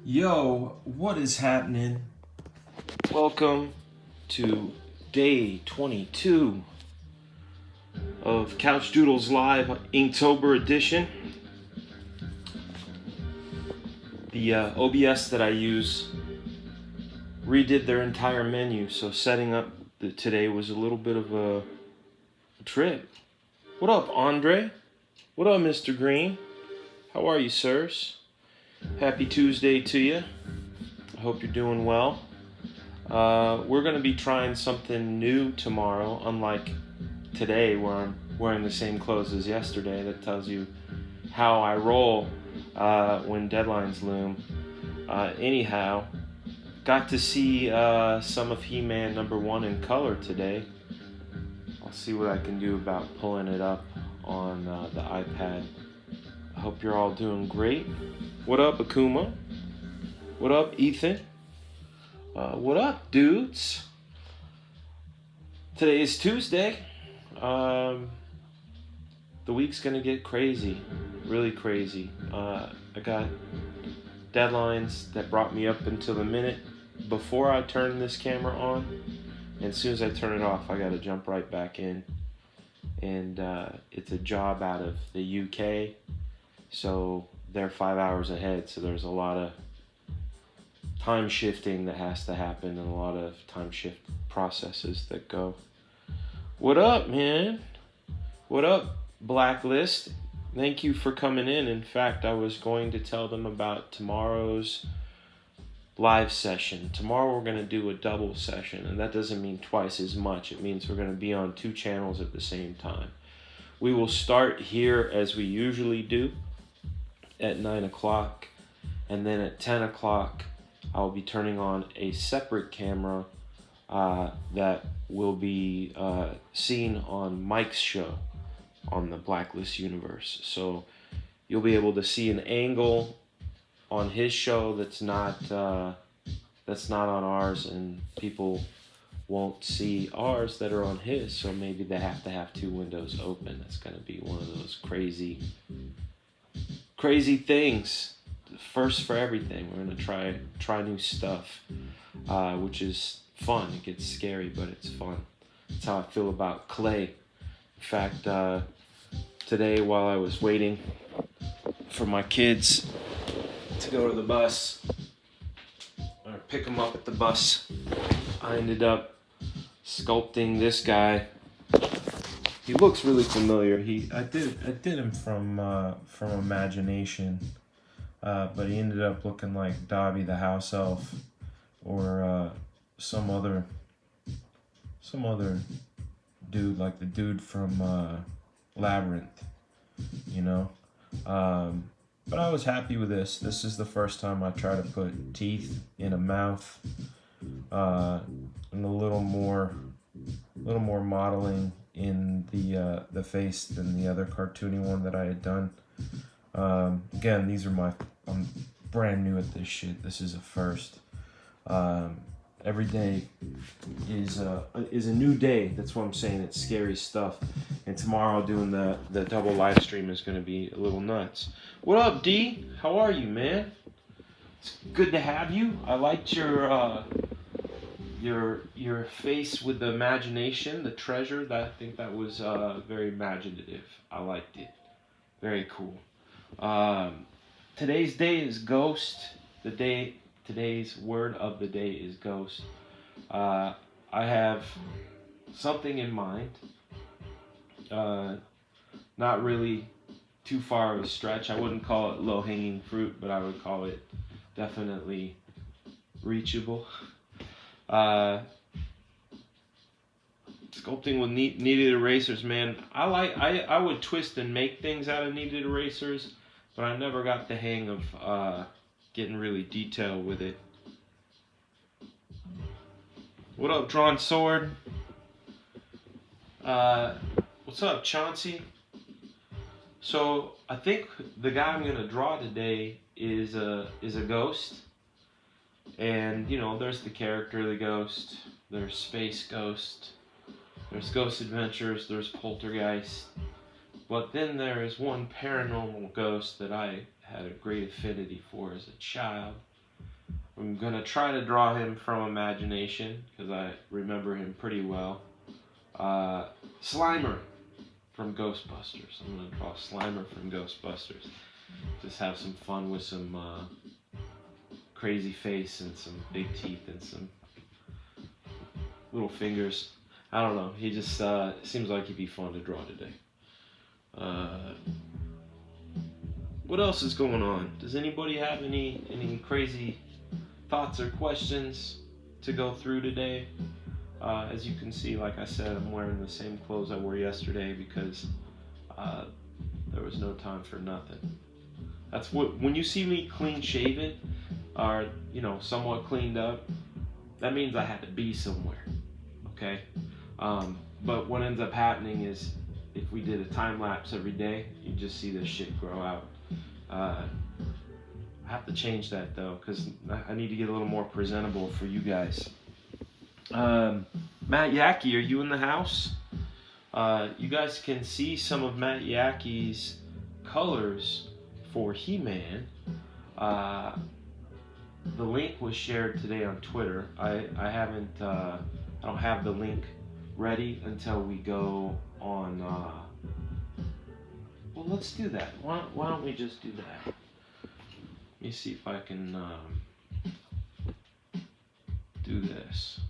Yo, what is happening? Welcome to day 22 of Couchdoodles Live Inktober edition. The OBS that I use redid their entire menu, so setting up today was a little bit of a trip. What up, Andre? What up, Mr. Green? How are you, sirs? Happy Tuesday to you. I hope you're doing well. We're going to be trying something new tomorrow, unlike today where I'm wearing the same clothes as yesterday. That tells you how I roll when deadlines loom. Anyhow, got to see some of He-Man #1 in color today. I'll see what I can do about pulling it up on the iPad. I hope you're all doing great. What up, Akuma? What up, Ethan? What up, dudes? Today is Tuesday. The week's gonna get crazy, really crazy. I got deadlines that brought me up until the minute before I turn this camera on, and as soon as I turn it off, I gotta jump right back in. And it's a job out of the UK, so they're 5 hours ahead, so there's a lot of time shifting that has to happen and a lot of time shift processes that go. What up, man? What up, Blacklist? Thank you for coming in. In fact, I was going to tell them about tomorrow's live session. Tomorrow we're going to do a double session, and that doesn't mean twice as much. It means we're going to be on 2 channels at the same time. We will start here as we usually do at 9 o'clock, and then at 10 o'clock I'll be turning on a separate camera that will be seen on Mike's show on the Blacklist universe. So you'll be able to see an angle on his show that's not on ours, and people won't see ours that are on his, so maybe they have to have 2 windows open. That's going to be one of those crazy things. First for everything. We're going to try new stuff, which is fun. It gets scary, but it's fun. That's how I feel about clay. In fact, today while I was waiting for my kids to go to the bus, or pick them up at the bus, I ended up sculpting this guy. He looks really familiar. I did him from imagination, but he ended up looking like Dobby the house elf, or some other dude, like the dude from Labyrinth, you know. But I was happy with this. This is the first time I try to put teeth in a mouth, and a little more modeling in the face than the other cartoony one that I had done. Again, I'm brand new at this shit. This is a first. Every day is a new day. That's what I'm saying. It's scary stuff. And tomorrow doing the double live stream is going to be a little nuts. What up, D? How are you, man? It's good to have you. I liked your face with the imagination, the treasure. I think that was very imaginative. I liked it. Very cool. Today's day is ghost. Today's word of the day is ghost. I have something in mind. Not really too far of a stretch. I wouldn't call it low-hanging fruit, but I would call it definitely reachable. Sculpting with kneaded erasers, man. I would twist and make things out of kneaded erasers, but I never got the hang of getting really detailed with it. What up, Drawn Sword? What's up, Chauncey? So I think the guy I'm gonna draw today is a ghost, and you know, there's the character of the ghost. There's Space Ghost. There's Ghost Adventures. There's Poltergeist. But then there is one paranormal ghost that I had a great affinity for as a child, I'm gonna try to draw him from imagination because I remember him pretty well. Slimer from Ghostbusters. I'm gonna draw Slimer from Ghostbusters. Just have some fun with some crazy face and some big teeth and some little fingers. I don't know. He just seems like he'd be fun to draw today. What else is going on? Does anybody have any crazy thoughts or questions to go through today? As you can see, like I said, I'm wearing the same clothes I wore yesterday because there was no time for nothing. That's what, when you see me clean shaven or, somewhat cleaned up, that means I had to be somewhere, okay? But what ends up happening is if we did a time lapse every day, you just see this shit grow out. I have to change that though, because I need to get a little more presentable for you guys. Matt Yackey, are you in the house? You guys can see some of Matt Yackey's colors for He-Man. The link was shared today on Twitter. I don't have the link ready until we go on. Well, let's do that. Why don't we just do that? Let me see if I can do this.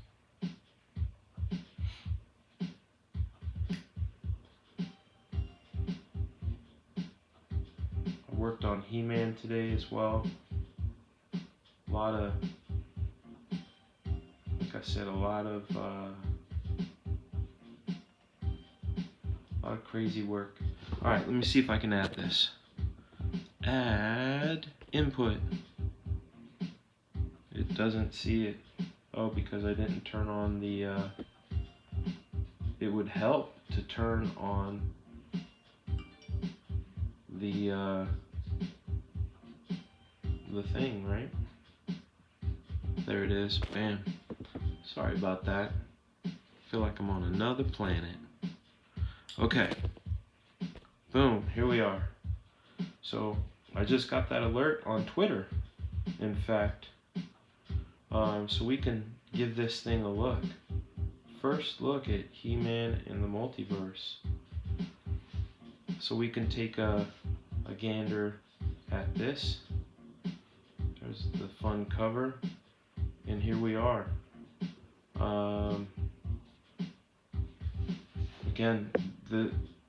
I worked on He-Man today as well. A lot of, like I said, a lot of crazy work. All right, let me see if I can add this. Add input. It doesn't see it. Oh, because I didn't turn on the, it would help to turn on the thing, right? There it is. Bam. Sorry about that. I feel like I'm on another planet. Okay. Boom. Here we are. So I just got that alert on Twitter, in fact. So we can give this thing a look. First look at He-Man in the multiverse. So we can take a gander at this. There's the fun cover. And here we are. Again,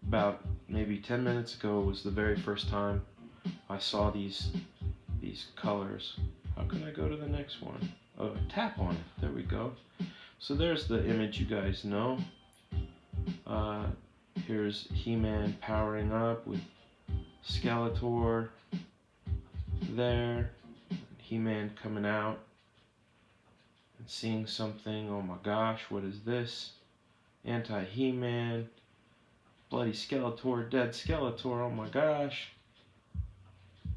about maybe 10 minutes ago was the very first time I saw these colors. How can I go to the next one? Oh, tap on it. There we go. So there's the image you guys know. Here's He-Man powering up with Skeletor there. He-Man coming out and seeing something. Oh my gosh, what is this? Anti-He-Man. Bloody Skeletor, dead Skeletor, oh my gosh.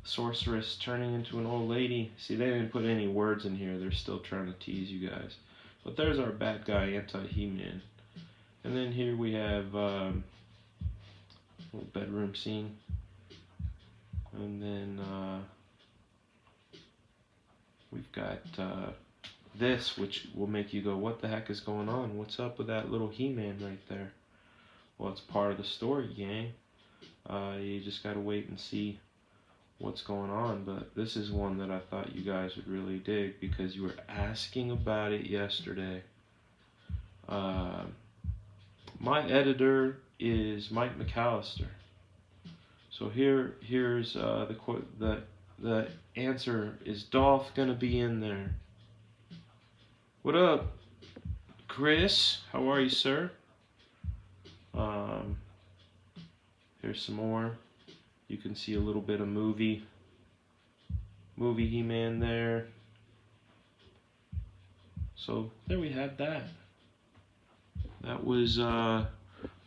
Sorceress turning into an old lady. See, they didn't put any words in here. They're still trying to tease you guys. But there's our bad guy, Anti-He-Man. And then here we have a little bedroom scene. And then we've got this, which will make you go, what the heck is going on? What's up with that little He-Man right there? Well, it's part of the story, gang. You just gotta wait and see what's going on. But this is one that I thought you guys would really dig because you were asking about it yesterday. My editor is Mike McAllister. So here's the quote. The answer is Dolph gonna be in there. What up, Chris? How are you, sir? Here's some more. You can see a little bit of movie He-Man there. So there we have that. That was a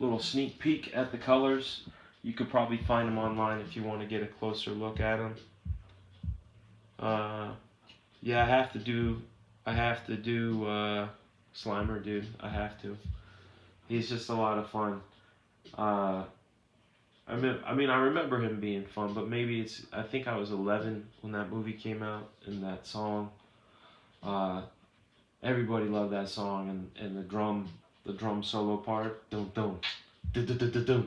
little sneak peek at the colors. You could probably find them online if you want to get a closer look at them. Yeah, I have to do Slimer, dude. I have to. He's just a lot of fun. I remember him being fun, but maybe I think I was 11 when that movie came out and that song Uh, Everybody loved that song, and the drum solo part, dum dum, dum dum dum dum.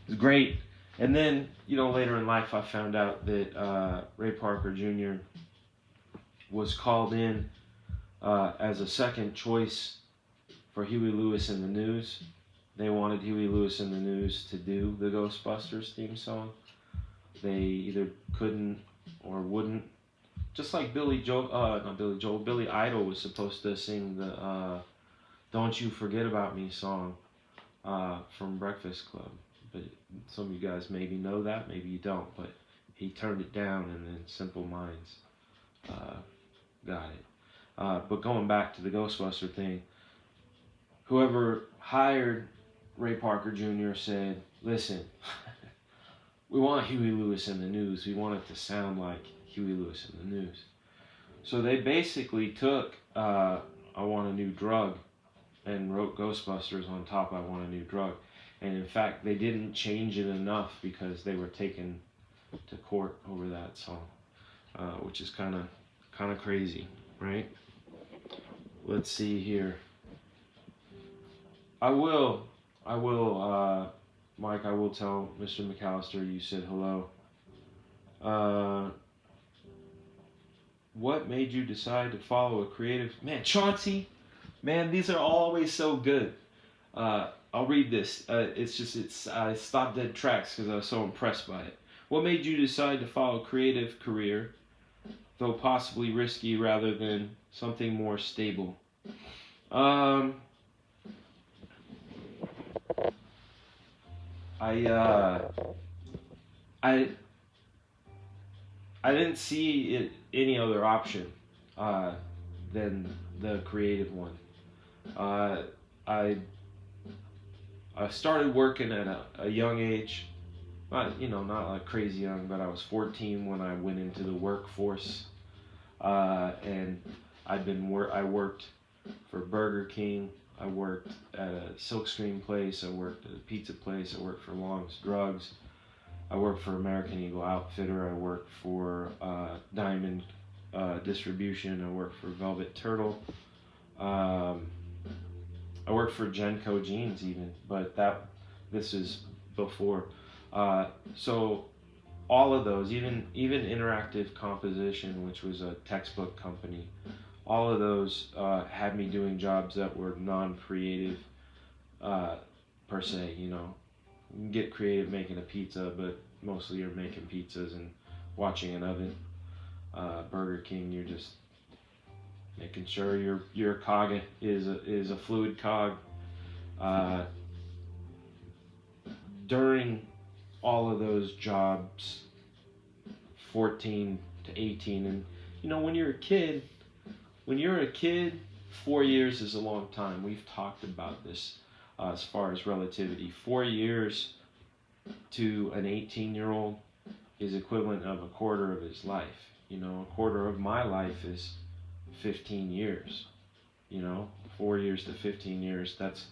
It's great. And then, later in life, I found out that Ray Parker Jr. was called in as a second choice for Huey Lewis and the News. They wanted Huey Lewis and the News to do the Ghostbusters theme song. They either couldn't or wouldn't. Just like Billy Idol was supposed to sing the "Don't You Forget About Me" song from Breakfast Club. But some of you guys maybe know that, maybe you don't. But he turned it down, and then Simple Minds got it. But going back to the Ghostbuster thing, whoever hired Ray Parker Jr. said, "Listen, we want Huey Lewis in the News. We want it to sound like Huey Lewis in the News." So they basically took "I Want a New Drug" and wrote Ghostbusters on top "I Want a New Drug." And in fact, they didn't change it enough because they were taken to court over that song, which is kind of crazy, right? Let's see here. I will, Mike, I will tell Mr. McAllister you said hello. What made you decide to follow a creative... Man, Chauncey, man, these are always so good. I'll read this. I stopped dead tracks because I was so impressed by it. What made you decide to follow a creative career, though possibly risky, rather than something more stable? I didn't see any other option than the creative one. I started working at a young age, not like crazy young, but I was 14 when I went into the workforce, and I worked for Burger King. I worked at a silkscreen place. I worked at a pizza place. I worked for Long's Drugs. I worked for American Eagle Outfitter. I worked for Diamond Distribution. I worked for Velvet Turtle. I worked for Genco Jeans even, but this is before. So all of those, even Interactive Composition, which was a textbook company, all of those had me doing jobs that were non-creative per se. You can get creative making a pizza, but mostly you're making pizzas and watching an oven. Burger King, you're just making sure your cog is a fluid cog. During all of those jobs, 14 to 18, and when you're a kid, 4 years is a long time. We've talked about this as far as relativity. 4 years to an 18-year-old is equivalent of a quarter of his life. A quarter of my life is 15 years. 4 years to 15 years, that's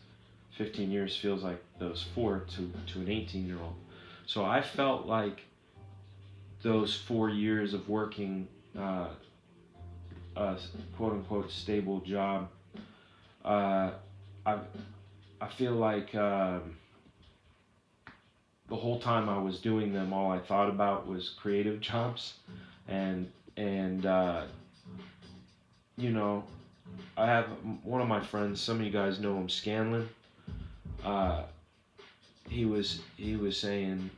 15 years feels like those 4 to an 18-year-old. So I felt like those 4 years of working a quote-unquote stable job, I feel like the whole time I was doing them, all I thought about was creative jobs, and I have one of my friends. Some of you guys know him, Scanlon. He was saying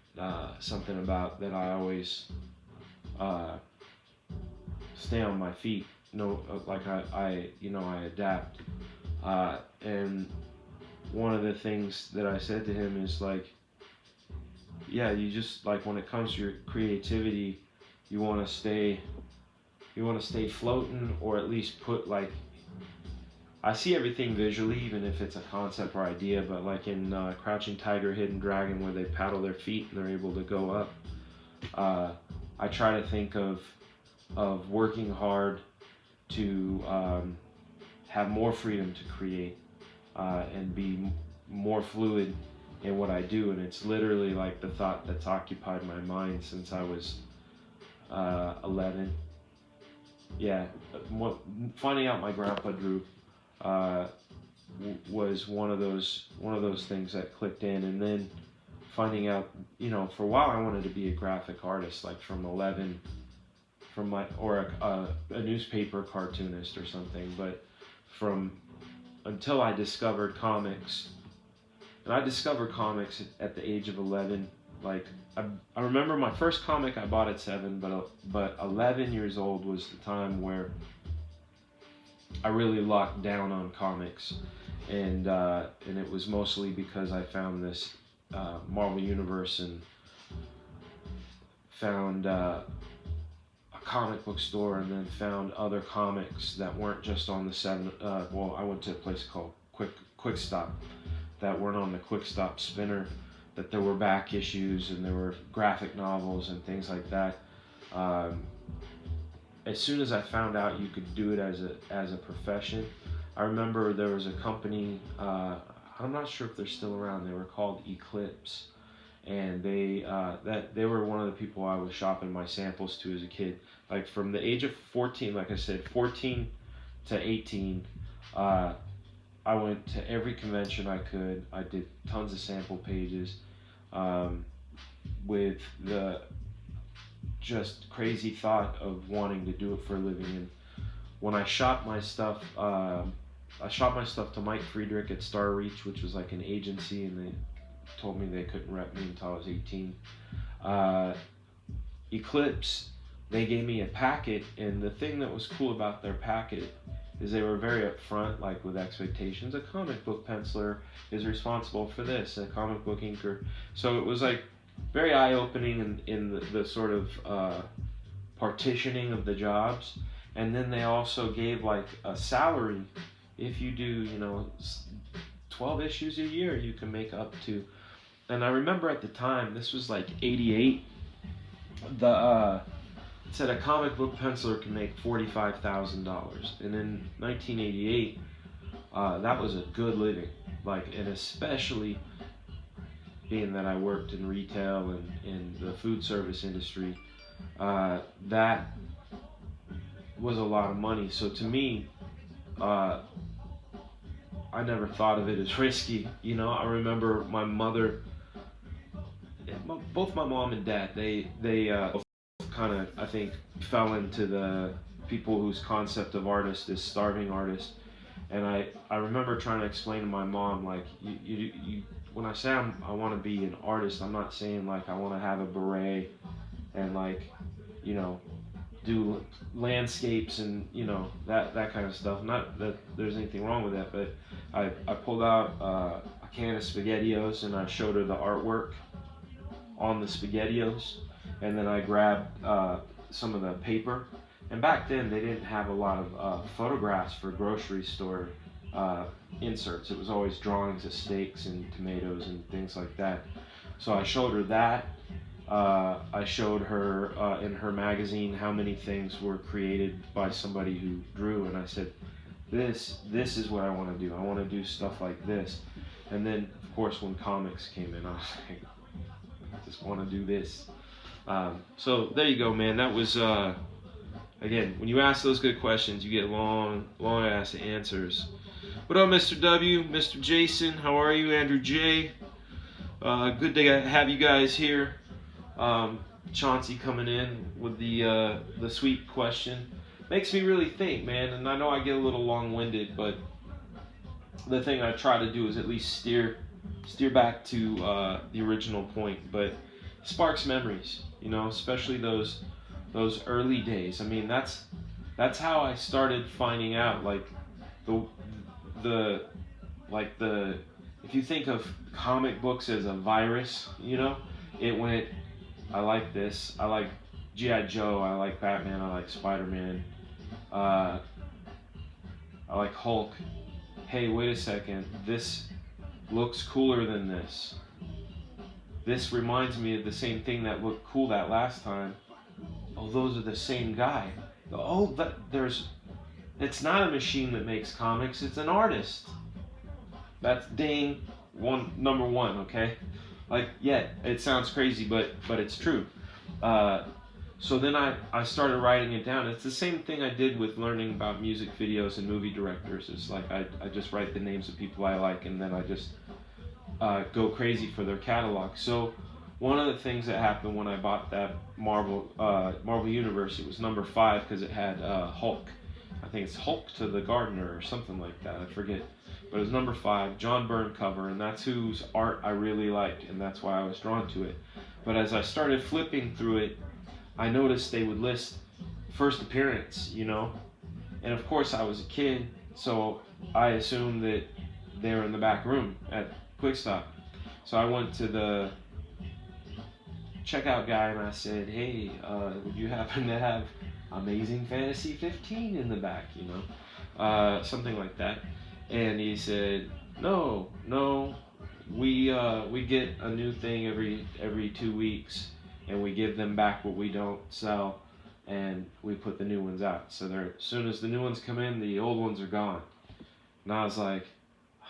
something about that I always stay on my feet. Like I adapt. And one of the things that I said to him is like, yeah, you just like when it comes to your creativity, you want to stay floating, or at least put like. I see everything visually, even if it's a concept or idea, but like in Crouching Tiger, Hidden Dragon, where they paddle their feet and they're able to go up, I try to think of working hard to have more freedom to create and be more fluid in what I do. And it's literally like the thought that's occupied my mind since I was 11. yeah, finding out my grandpa drew uh, was one of those things that clicked in, and then finding out, for a while I wanted to be a graphic artist, like from 11, or a newspaper cartoonist or something, but from until I discovered comics, and I discovered comics at the age of 11. Like I remember my first comic I bought at 7, but 11 years old was the time where I really locked down on comics, and it was mostly because I found this Marvel Universe, and found a comic book store, and then found other comics that weren't just on the 7. I went to a place called Quick Stop, that weren't on the Quick Stop spinner. That there were back issues, and there were graphic novels and things like that. As soon as I found out you could do it as a profession, I remember there was a company. I'm not sure if they're still around. They were called Eclipse, and they were one of the people I was shopping my samples to as a kid. Like from the age of 14, like I said, 14 to 18, I went to every convention I could. I did tons of sample pages, with the just crazy thought of wanting to do it for a living. And when I shot my stuff, to Mike Friedrich at Star Reach, which was like an agency, and they told me they couldn't rep me until I was 18. Eclipse, they gave me a packet, and the thing that was cool about their packet is they were very upfront, like with expectations. A comic book penciler is responsible for this, a comic book inker. So it was like very eye-opening in the sort of partitioning of the jobs. And then they also gave like a salary. If you do, 12 issues a year, you can make up to. And I remember at the time, this was like 88, it said a comic book penciler can make $45,000, and in 1988, that was a good living. Like, and especially being that I worked in retail and in the food service industry, that was a lot of money. So to me, I never thought of it as risky. I remember my mother, both my mom and dad, they kind of, I think, fell into the people whose concept of artist is starving artist. And I remember trying to explain to my mom, like, you when I say I want to be an artist, I'm not saying like I want to have a beret and like, do landscapes and that kind of stuff. Not that there's anything wrong with that, but I pulled out a can of SpaghettiOs, and I showed her the artwork on the SpaghettiOs, and then I grabbed some of the paper. And back then they didn't have a lot of photographs for grocery store inserts. It was always drawings of steaks and tomatoes and things like that. So I showed her that. I showed her in her magazine how many things were created by somebody who drew, and I said, this is what I want to do. I want to do stuff like this. And then, of course, when comics came in, I was like, I just want to do this. So there you go, man. That was, again, when you ask those good questions, you get long ass answers. What up, Mr. W, Mr. Jason? How are you, Andrew J? Good to have you guys here. Chauncey coming in with the sweet question. Makes me really think, man. And I know I get a little long-winded, but the thing I try to do is at least steer back to the original point. But sparks memories, especially those early days. I mean, that's how I started finding out, like the if you think of comic books as a virus, it went, I like this, I like G.I. Joe, I like Batman, I like Spider-Man, I like Hulk. Hey, wait a second, this looks cooler than this. This reminds me of the same thing that looked cool that last time. Oh, those are the same guy. Oh, it's not a machine that makes comics, it's an artist. That's number one, okay? Like, yeah, it sounds crazy, but it's true. So then I started writing it down. It's the same thing I did with learning about music videos and movie directors. It's like I just write the names of people I like, and then I just go crazy for their catalog. So one of the things that happened when I bought that Marvel Universe, it was number 5 because it had Hulk. I think it's Hulk to the Gardener or something like that. I forget. But it was number 5, John Byrne cover, and that's whose art I really liked, and that's why I was drawn to it. But as I started flipping through it, I noticed they would list first appearance, you know? And of course I was a kid, so I assumed that they were in the back room at Quick Stop. So I went to the checkout guy and I said, hey, would you happen to have Amazing Fantasy 15 in the back, you know? Something like that. And he said, no, we get a new thing every 2 weeks, and we give them back what we don't sell, and we put the new ones out. So as soon as the new ones come in, the old ones are gone. And I was like,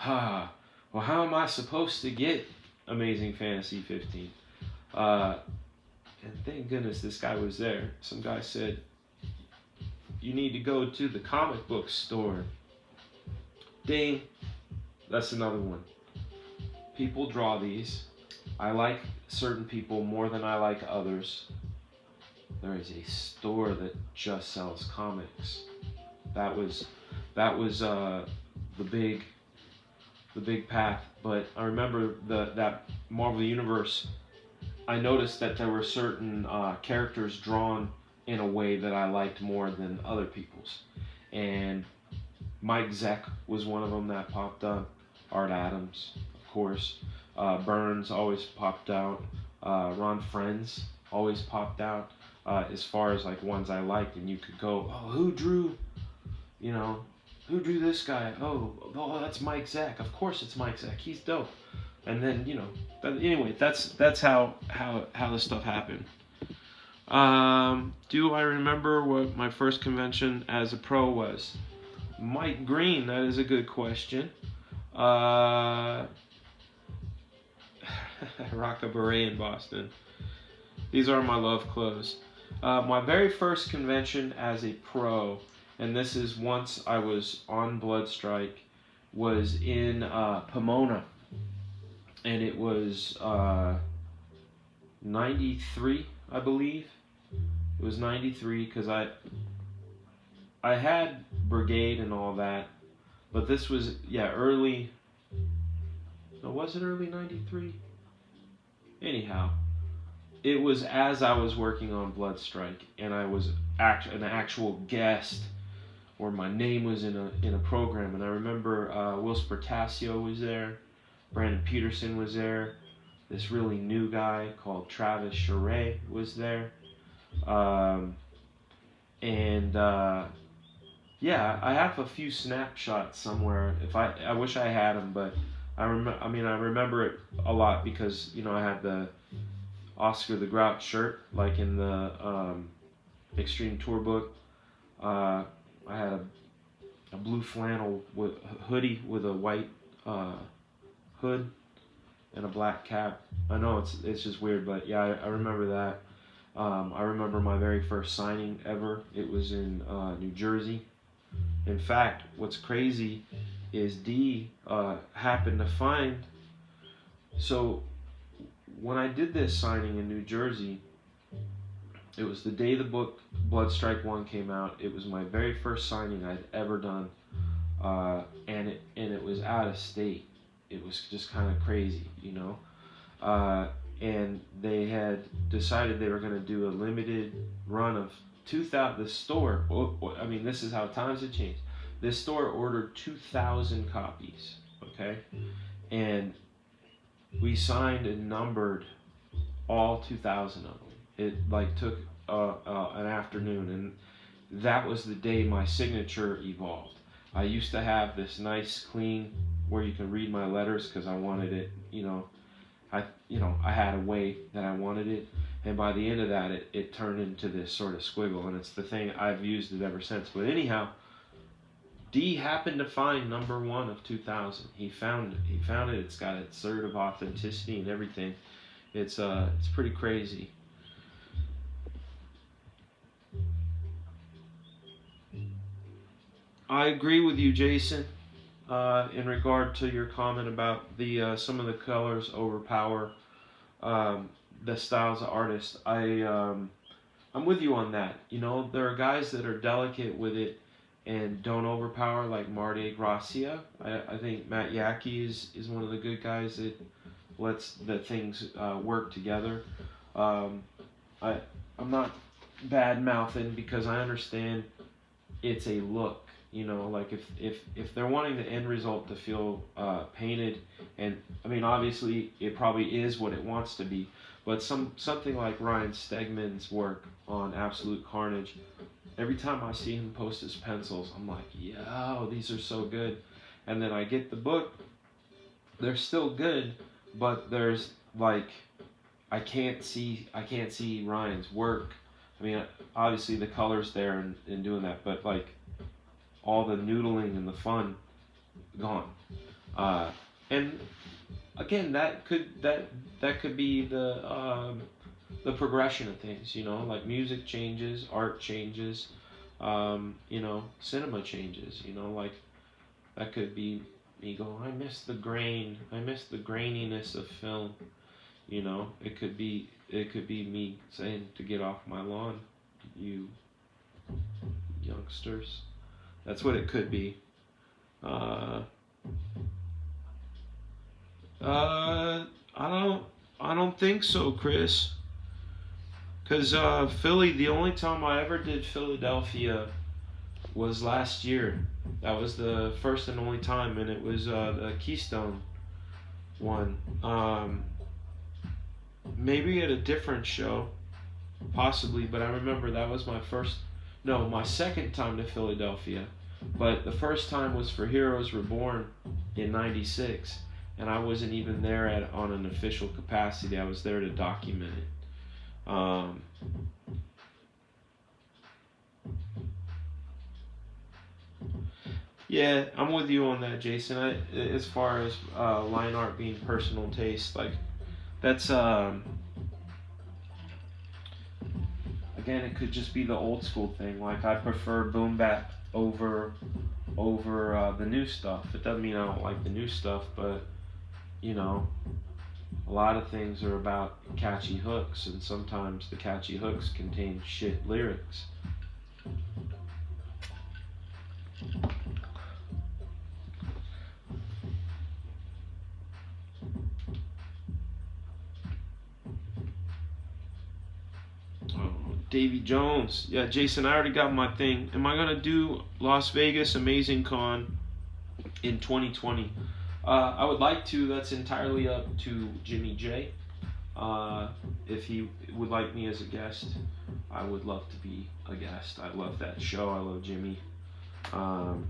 well, how am I supposed to get Amazing Fantasy 15? And thank goodness this guy was there. Some guy said, you need to go to the comic book store. Ding, that's another one. People draw these. I like certain people more than I like others. There is a store that just sells comics. That was the big path. But I remember that Marvel Universe. I noticed that there were certain characters drawn in a way that I liked more than other people's, and Mike Zeck was one of them that popped up. Art Adams, of course. Burns always popped out. Ron Friends always popped out. As far as like ones I liked, and you could go, oh, who drew this guy? Oh, that's Mike Zeck. Of course it's Mike Zeck. He's dope. And then anyway, that's how this stuff happened. Do I remember what my first convention as a pro was? Mike Green, that is a good question. Rock a beret in Boston. These are my love clothes. My very first convention as a pro, and this is once I was on Bloodstrike, was in Pomona. And it was 93, I believe. It was 93 because I had Brigade and all that, but this was early. No, was it early 93? Anyhow, it was as I was working on Bloodstrike, and I was an actual guest, or my name was in a program. And I remember Will Spertasio was there. Brandon Peterson was there. This really new guy called Travis Charay was there. I have a few snapshots somewhere. I wish I had them, but I remember it a lot because I had the Oscar the Grouch shirt, like in the Extreme Tour book. I had a blue flannel hoodie with a white hood and a black cap. I know it's just weird, but yeah, I remember that. I remember my very first signing ever. It was in New Jersey. In fact, what's crazy is D happened to find. So when I did this signing in New Jersey, it was the day the book Bloodstrike 1 came out. It was my very first signing I'd ever done, and it was out of state. It was just kind of crazy, and they had decided they were going to do a limited run of 2,000. The store, this is how times had changed. This store ordered 2,000 copies, okay? And we signed and numbered all 2,000 of them. It took an afternoon, and that was the day my signature evolved. I used to have this nice, clean, where you can read my letters because I wanted it, I had a way that I wanted it, and by the end of that, it turned into this sort of squiggle, and it's the thing I've used it ever since. But anyhow, D happened to find number 1 of 2,000. He found it. It's got its cert of authenticity and everything. It's pretty crazy. I agree with you, Jason. In regard to your comment about the some of the colors overpower um, the styles of artists, I'm with you on that. You know, there are guys that are delicate with it and don't overpower, like Marty Gracia. I think Matt Yackee is one of the good guys that lets the things work together. Um, I I'm not bad mouthing because I understand it's a look. You know, like if they're wanting the end result to feel painted, and I mean obviously it probably is what it wants to be, but something like Ryan Stegman's work on Absolute Carnage, every time I see him post his pencils, I'm like, yo, these are so good, and then I get the book, they're still good, but there's like I can't see Ryan's work. I mean, obviously the colors there in doing that, but like all the noodling and the fun gone. Uh, and again, that could be the progression of things. You know, like music changes, art changes, cinema changes. You know, like that could be me going, I miss the grain, I miss the graininess of film. You know, it could be me saying to get off my lawn, you youngsters. That's what it could be. Uh, I don't think so, Chris. Cause Philly, the only time I ever did Philadelphia was last year. That was the first and only time, and it was the Keystone one. Maybe at a different show, possibly, but I remember that was my second time to Philadelphia. But the first time was for Heroes Reborn in '96, and I wasn't even there on an official capacity. I was there to document it. Yeah, I'm with you on that, Jason. As far as line art being personal taste, like that's again, it could just be the old school thing. Like I prefer boom bap over the new stuff. It doesn't mean I don't like the new stuff, but you know, a lot of things are about catchy hooks, and sometimes the catchy hooks contain shit lyrics. Oh, Davy Jones. Yeah, Jason, I already got my thing. Am I gonna do Las Vegas Amazing Con in 2020? I would like to. That's entirely up to Jimmy J. If he would like me as a guest, I would love to be a guest. I love that show. I love Jimmy. Um,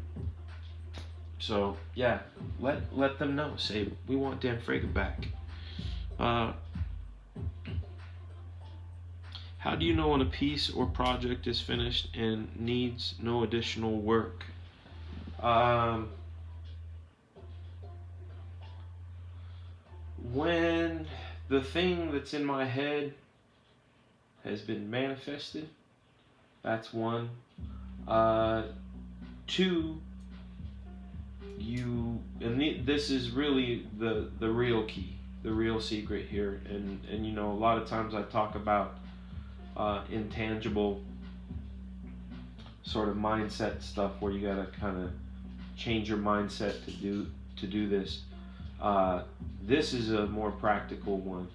so yeah, let them know. Say we want Dan Fraga back. Uh, how do you know when a piece or project is finished and needs no additional work? Um, when the thing that's in my head has been manifested, that's one. Two, this is really the real key, the real secret here, and a lot of times I talk about intangible sort of mindset stuff where you gotta kind of change your mindset to do this. This is a more practical one.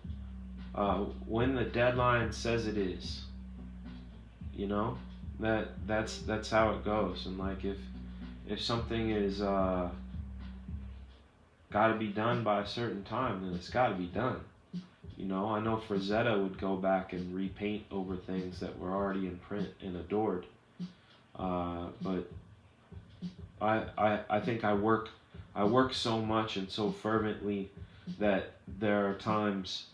When the deadline says it is, you know, that's how it goes. And like if something is got to be done by a certain time, then it's got to be done. You know, I know Frazetta would go back and repaint over things that were already in print and adored. But I think I work so much and so fervently that there are times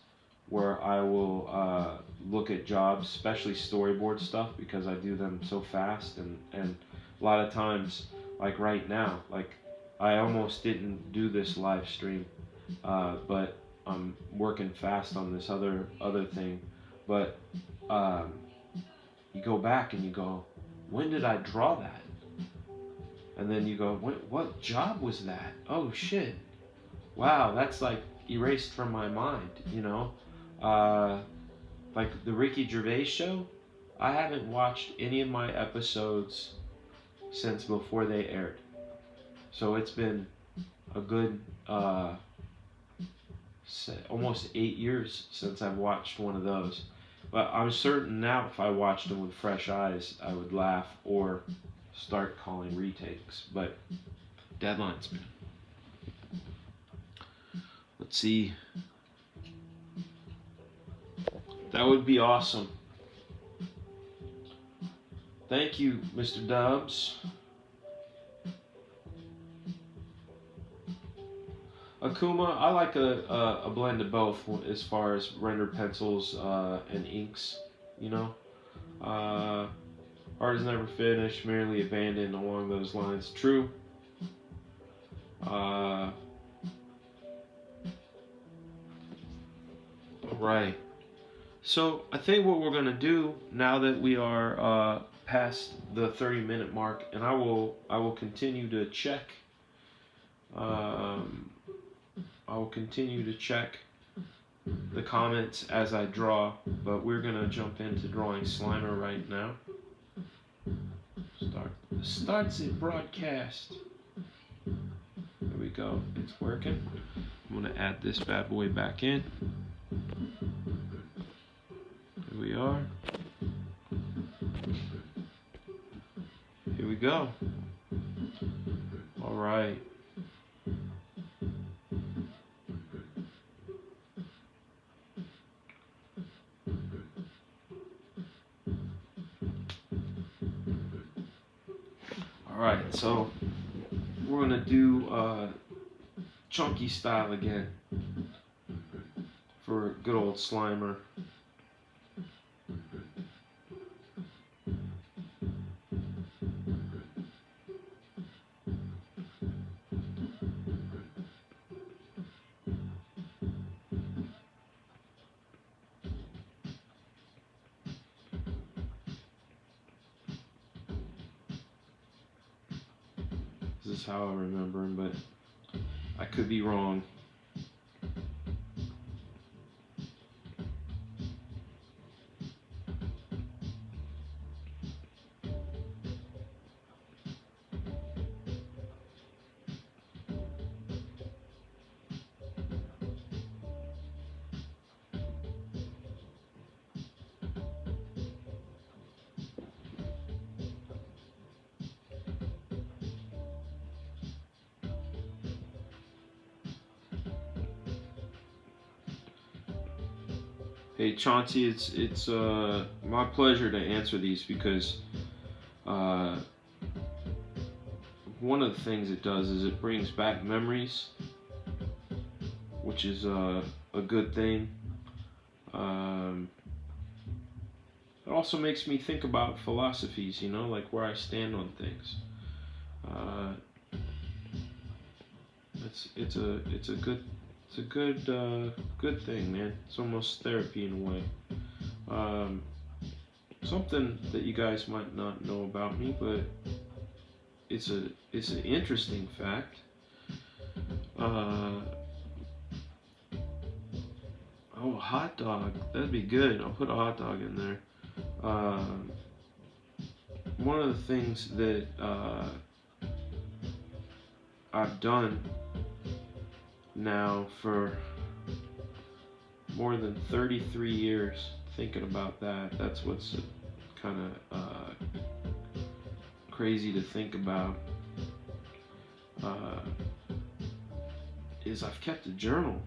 where I will look at jobs, especially storyboard stuff, because I do them so fast, and a lot of times, like right now, like I almost didn't do this live stream, but I'm working fast on this other thing, but you go back and you go, when did I draw that? and then you go, what job was that? Oh shit! Wow, that's like erased from my mind. Like the Ricky Gervais show. I haven't watched any of my episodes since before they aired, so it's been a good almost 8 years since I've watched one of those. But I'm certain now if I watched them with fresh eyes, I would laugh or start calling retakes. But deadlines, man. Let's see. That would be awesome. Thank you, Mr. Dubs. Akuma, I like a blend of both as far as rendered pencils and inks, Art is never finished, merely abandoned along those lines. True. Right. So I think what we're going to do now that we are past the 30-minute mark, and I will continue to check. I will continue to check the comments as I draw, but we're going to jump into drawing Slimer right now. Starts it broadcast. There we go. It's working. I'm going to add this bad boy back in. Here we are. Here we go. All right. Alright, so we're going to do chunky style again for good old Slimer. This is how I remember him, but I could be wrong. Hey Chauncey, it's my pleasure to answer these because one of the things it does is it brings back memories, which is a good thing. It also makes me think about philosophies, like where I stand on things. It's a good. It's a good thing, man. It's almost therapy in a way. Something that you guys might not know about me, but it's an interesting fact. Oh, a hot dog. That'd be good. I'll put a hot dog in there. One of the things that I've done now for more than 33 years, thinking about that. That's what's kind of crazy to think about. Is I've kept a journal.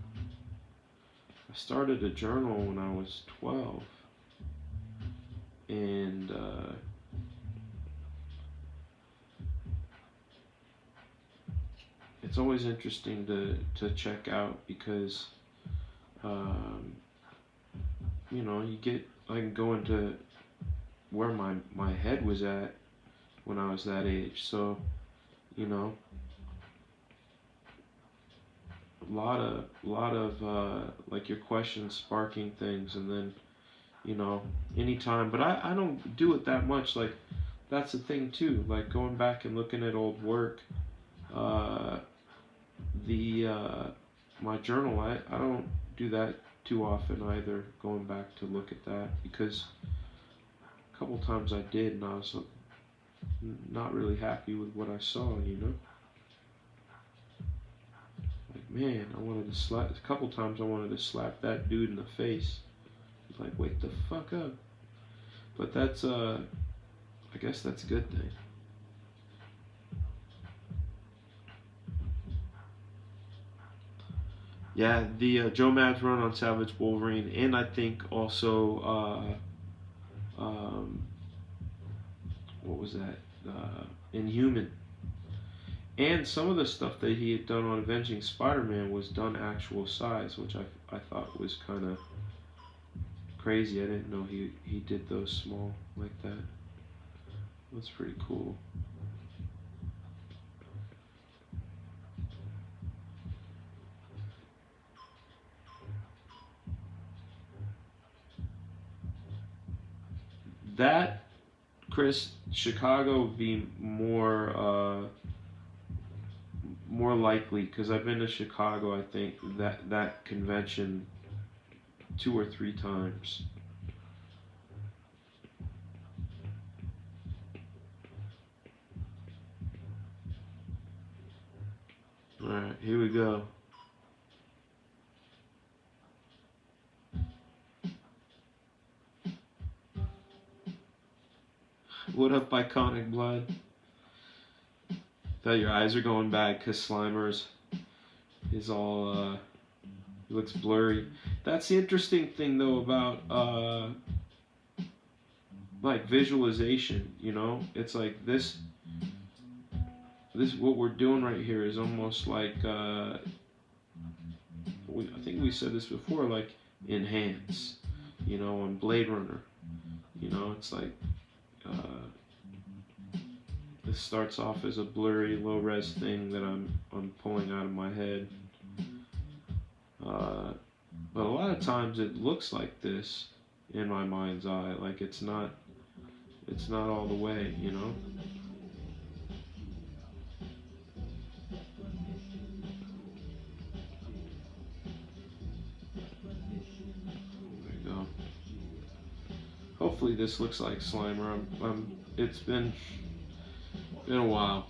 I started a journal when I was 12, and it's always interesting to check out because I can go into where my head was at when I was that age. So a lot of like your questions sparking things, and then anytime, but I don't do it that much. Like that's the thing too. Like going back and looking at old work, the my journal, I don't do that too often either. Going back to look at that because a couple times I did, and I was not really happy with what I saw. You know, like man, I wanted to slap. A couple times I wanted to slap that dude in the face. Like, wake the fuck up. But that's I guess that's a good thing. Yeah, the Joe Mabs run on Savage Wolverine, and I think also what was that? Inhuman. And some of the stuff that he had done on Avenging Spider-Man was done actual size, which I thought was kind of crazy. I didn't know he did those small like that. That's pretty cool. That, Chris, Chicago would be more likely because I've been to Chicago. I think that convention 2 or 3 times. All right, here we go. What up, Iconic Blood? Thought your eyes are going bad because Slimer's is all he looks blurry. That's the interesting thing though about like visualization, you know? It's like this what we're doing right here is almost like I think we said this before, like enhance, you know, on Blade Runner. You know, it's like this starts off as a blurry, low-res thing that I'm pulling out of my head. But a lot of times it looks like this in my mind's eye, like it's not all the way, you know. There you go. Hopefully this looks like Slimer. It's been a while.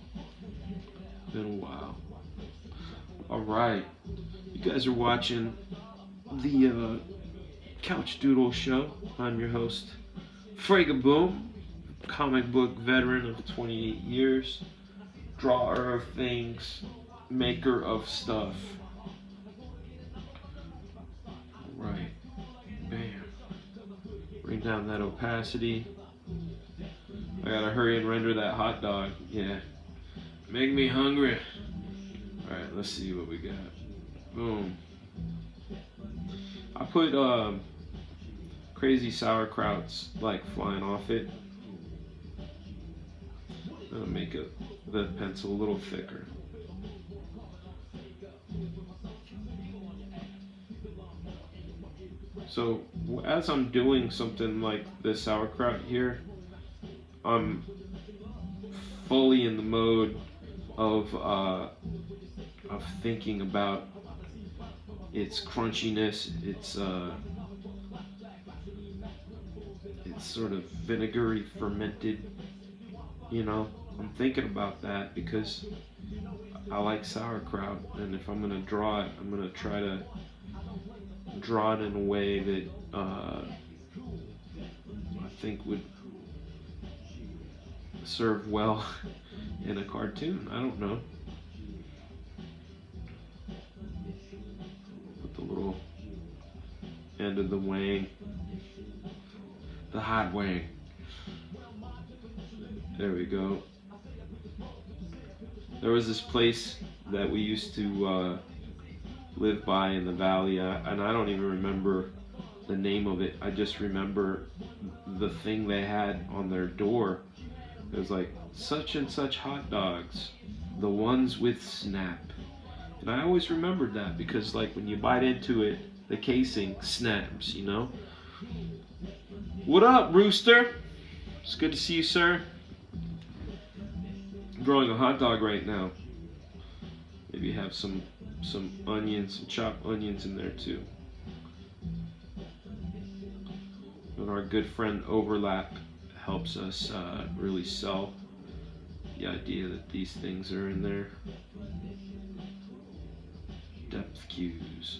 All right, you guys are watching the Couchdoodles show. I'm your host, Fragaboom, comic book veteran of 28 years, drawer of things, maker of stuff. All right, bam. Bring down that opacity. I gotta hurry and render that hot dog. Yeah. Make me hungry. Alright, let's see what we got. Boom. I put crazy sauerkrauts like flying off it. I'm gonna make the pencil a little thicker. So as I'm doing something like the sauerkraut here, I'm fully in the mode of thinking about its crunchiness, its sort of vinegary fermented, you know. I'm thinking about that because I like sauerkraut, and if I'm gonna draw it, I'm gonna try to draw it in a way that I think would serve well in a cartoon. I don't know. Put the little end of the wang, the hot wang. There we go. There was this place that we used to live by in the valley, and I don't even remember the name of it. I just remember the thing they had on their door. It was like, such and such hot dogs, the ones with snap. And I always remembered that because like when you bite into it, the casing snaps, you know? What up, Rooster? It's good to see you, sir. growing a hot dog right now. Maybe have some onions, some chopped onions in there too. And our good friend Overlap helps us really sell the idea that these things are in there. Depth cues.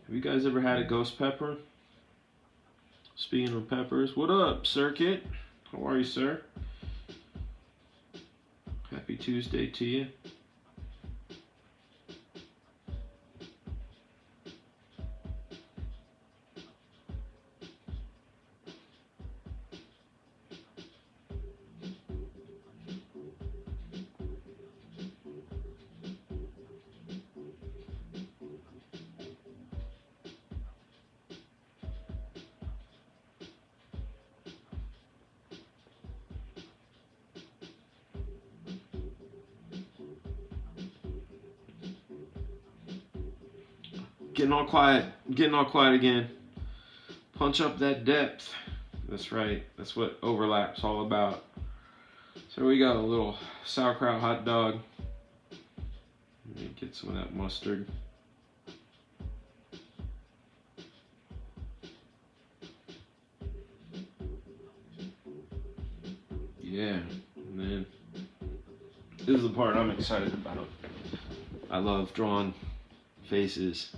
Have you guys ever had a ghost pepper? Speaking of peppers, what up, Circuit? How are you, sir? Happy Tuesday to you. Getting all quiet again. Punch up that depth. That's right. That's what Overlap's all about. So we got a little sauerkraut hot dog. Let me get some of that mustard. Yeah, and then this is the part I'm excited about. I love drawing faces.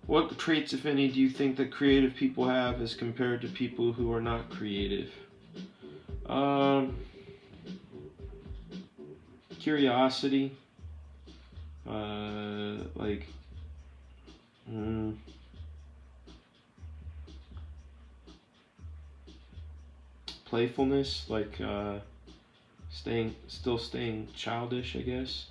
What traits, if any, do you think that creative people have as compared to people who are not creative? Curiosity. Playfulness, still staying childish, I guess.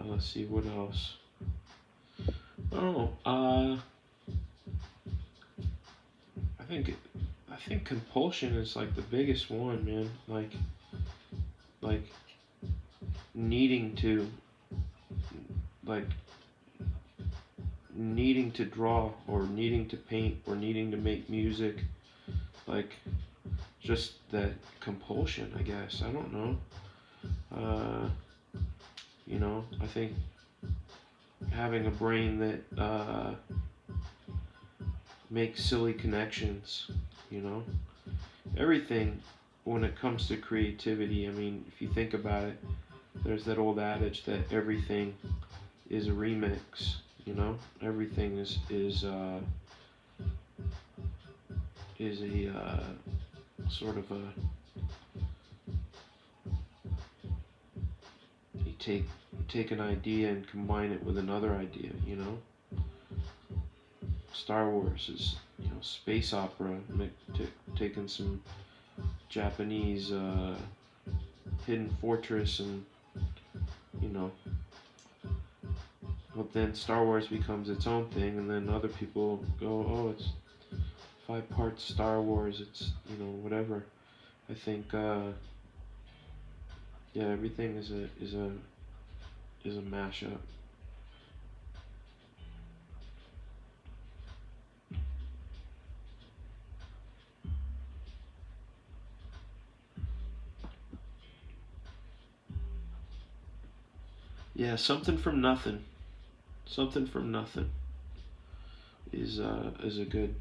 Let's see, what else? I think compulsion is like the biggest one, man. Like needing to draw or needing to paint or needing to make music, like just that compulsion, I guess. I don't know. I think having a brain that makes silly connections, everything when it comes to creativity. I mean, if you think about it, there's that old adage that everything is a remix. Everything is a sort of a, you take an idea and combine it with another idea. Star Wars is space opera, taking some Japanese hidden fortress and but then Star Wars becomes its own thing, and then other people go, oh, it's 5 parts Star Wars, it's whatever. I think everything is a mashup. Yeah, something from nothing. Something from nothing is a good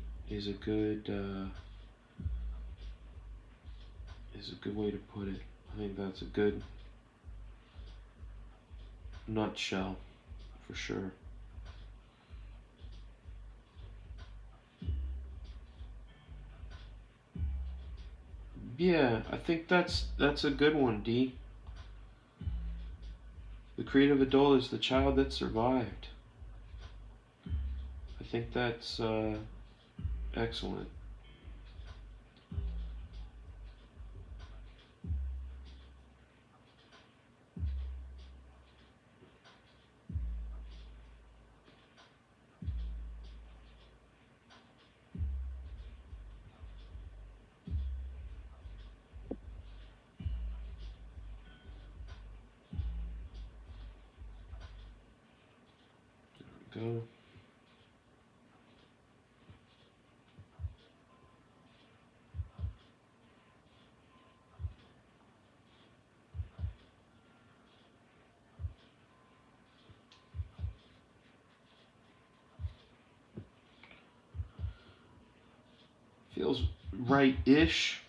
way to put it. I think that's a good nutshell for sure. Yeah, I think that's a good one, D. The creative adult is the child that survived. I think that's excellent. There we go. Feels right-ish.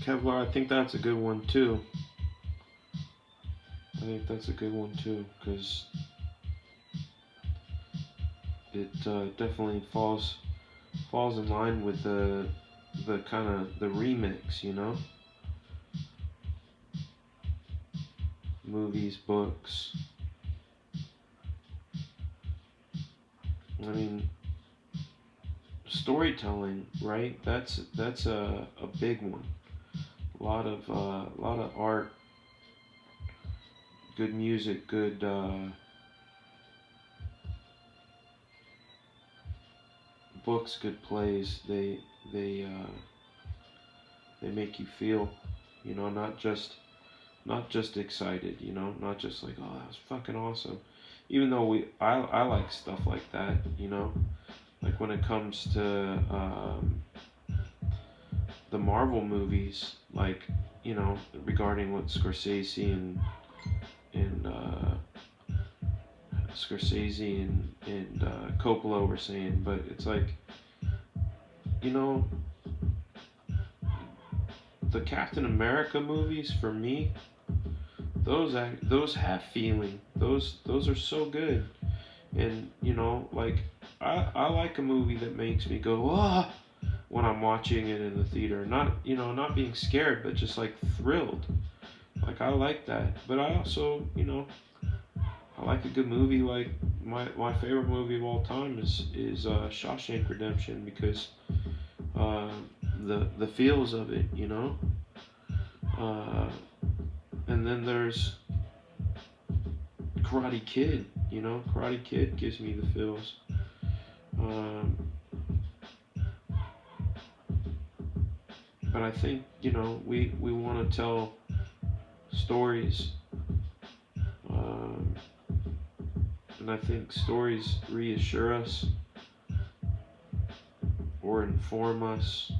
Kevlar, I think that's a good one too. I think that's a good one too, because it definitely falls in line with the kind of the remix, you know, movies, books. I mean, storytelling, right? That's a big one. A lot of art, good music, good books, good plays. They make you feel, you know, not just excited, you know, not just like, oh, that was fucking awesome. Even though I like stuff like that, you know, like when it comes to the Marvel movies, like, you know, regarding what Scorsese and Coppola were saying, but it's like, you know, the Captain America movies for me, those have feeling. Those are so good, and you know, like I like a movie that makes me go ah when I'm watching it in the theater. Not, you know, not being scared, but just like thrilled. Like I like that, but I also, you know, I like a good movie. Like my favorite movie of all time is Shawshank Redemption, because uh, the feels of it, you know. Uh, and then there's Karate Kid. You know, Karate Kid gives me the feels. Um, but I think, you know, we want to tell stories, um, and I think stories reassure us or inform us.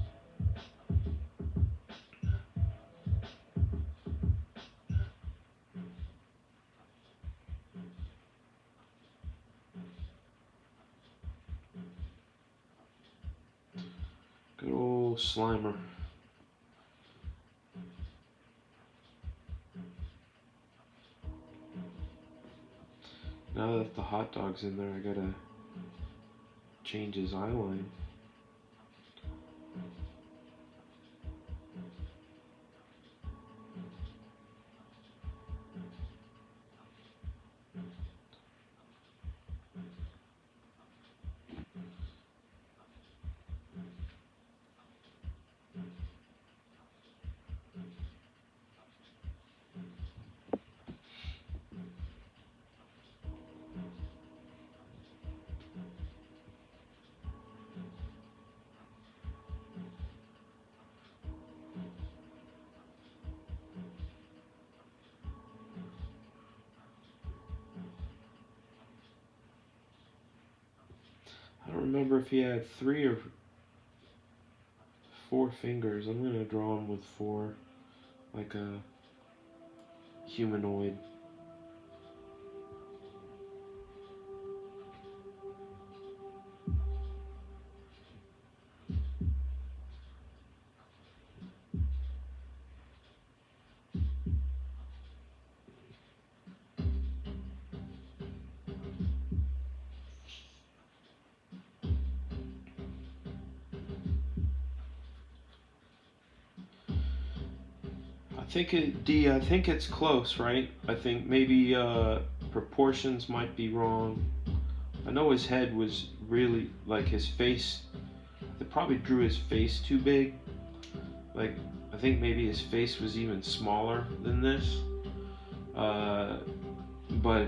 Good old Slimer. Now that the hot dog's in there, I gotta change his eye line. I don't remember if he had 3 or 4 fingers. I'm gonna draw him with 4, like a humanoid. I think I think it's close, right? I think maybe proportions might be wrong. I know his head was really like his face. They probably drew his face too big. Like I think maybe his face was even smaller than this. But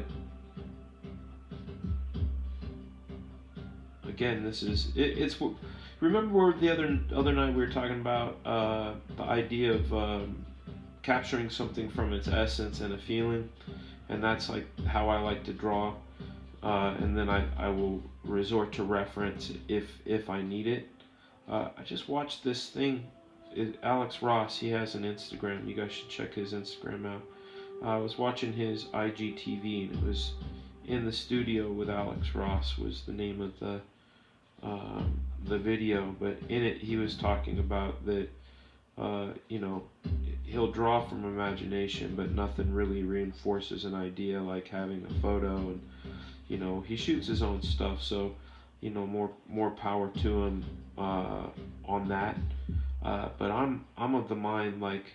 again, this is it's. Remember the other night we were talking about the idea of capturing something from its essence and a feeling, and that's like how I like to draw. And then I will resort to reference if I need it. I just watched this thing. Alex Ross, he has an Instagram. You guys should check his Instagram out. I was watching his IGTV, and it was in the studio with Alex Ross was the name of the video. But in it, he was talking about that. You know, he'll draw from imagination, but nothing really reinforces an idea like having a photo. And you know, he shoots his own stuff, so you know, more power to him on that. But I'm of the mind like,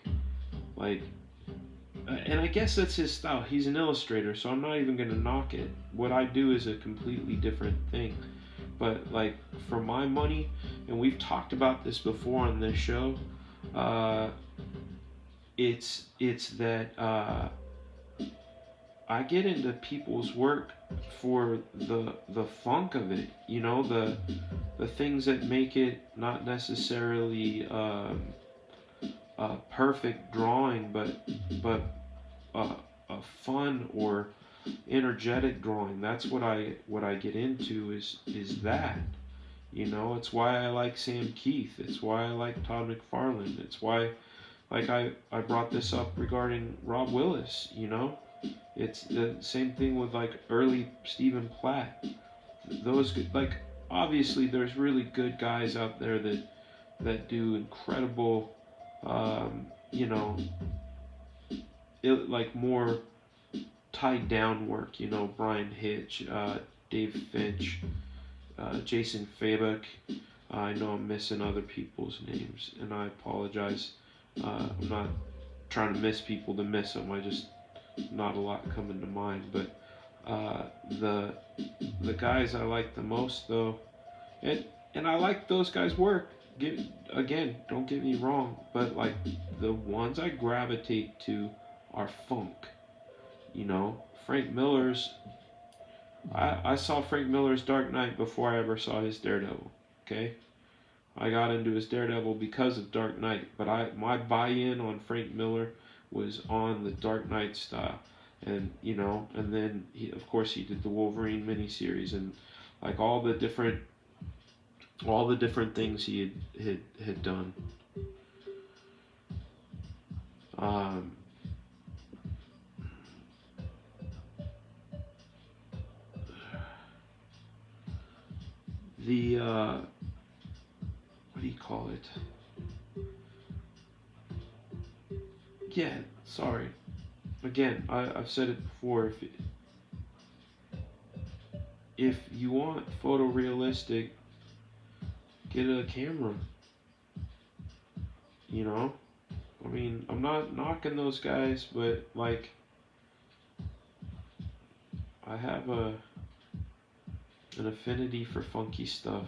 and I guess that's his style. He's an illustrator, so I'm not even gonna knock it. What I do is a completely different thing. But like for my money, and we've talked about this before on this show. It's that I get into people's work for the funk of it, you know, the things that make it not necessarily a perfect drawing, but a fun or energetic drawing. That's what I get into is that. You know, it's why I like Sam Keith. It's why I like Todd McFarlane. It's why, like, I brought this up regarding Rob Willis, you know? It's the same thing with, like, early Stephen Platt. Those, like, obviously there's really good guys out there that do incredible, you know, like, more tied down work, you know, Brian Hitch, Dave Finch, Jason Fabek. I know I'm missing other people's names, and I apologize. I'm not trying to miss people to miss them. I just not a lot coming to mind. But the guys I like the most, though, and I like those guys' work. Again, don't get me wrong, but like the ones I gravitate to are funk. You know, Frank Miller's. I saw Frank Miller's Dark Knight before I ever saw his Daredevil. Okay, I got into his Daredevil because of Dark Knight, but my buy-in on Frank Miller was on the Dark Knight style, and you know, and then of course he did the Wolverine miniseries and like all the different things he had done. What do you call it? Yeah, sorry. Again, I've said it before. If you want photorealistic, get a camera. You know, I mean, I'm not knocking those guys, but like, I have an affinity for funky stuff.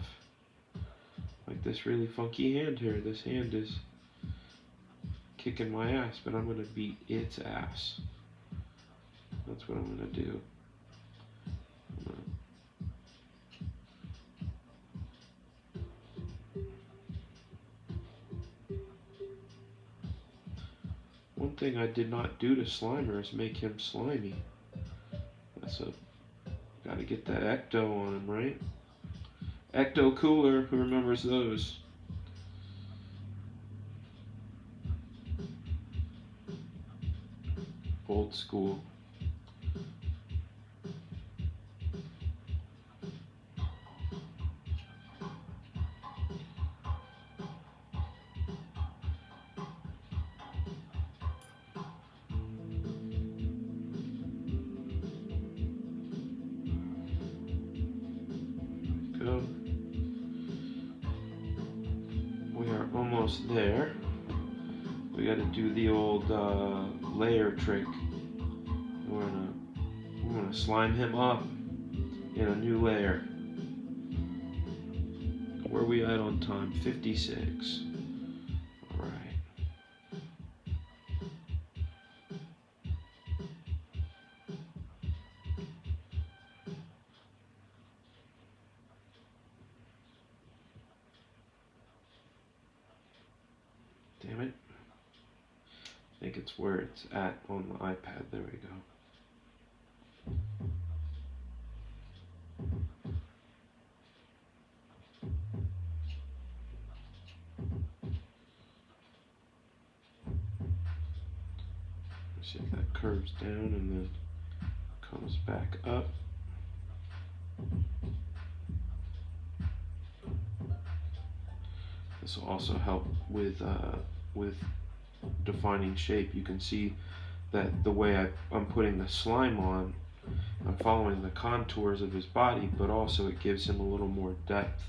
Like this really funky hand here. This hand is kicking my ass, but I'm gonna beat its ass. That's what I'm gonna do. One thing I did not do to Slimer is make him slimy. Gotta get that Ecto on him, right? Ecto Cooler, who remembers those? Old school. We are almost there. we got to do the old layer trick. We're gonna slime him up in a new layer. Where are we at on time? 56. All right. Damn it. I think it's where it's at on the iPad. There we go. See if that curves down and then comes back up. This will also help with defining shape. You can see that the way I'm putting the slime on, I'm following the contours of his body, but also it gives him a little more depth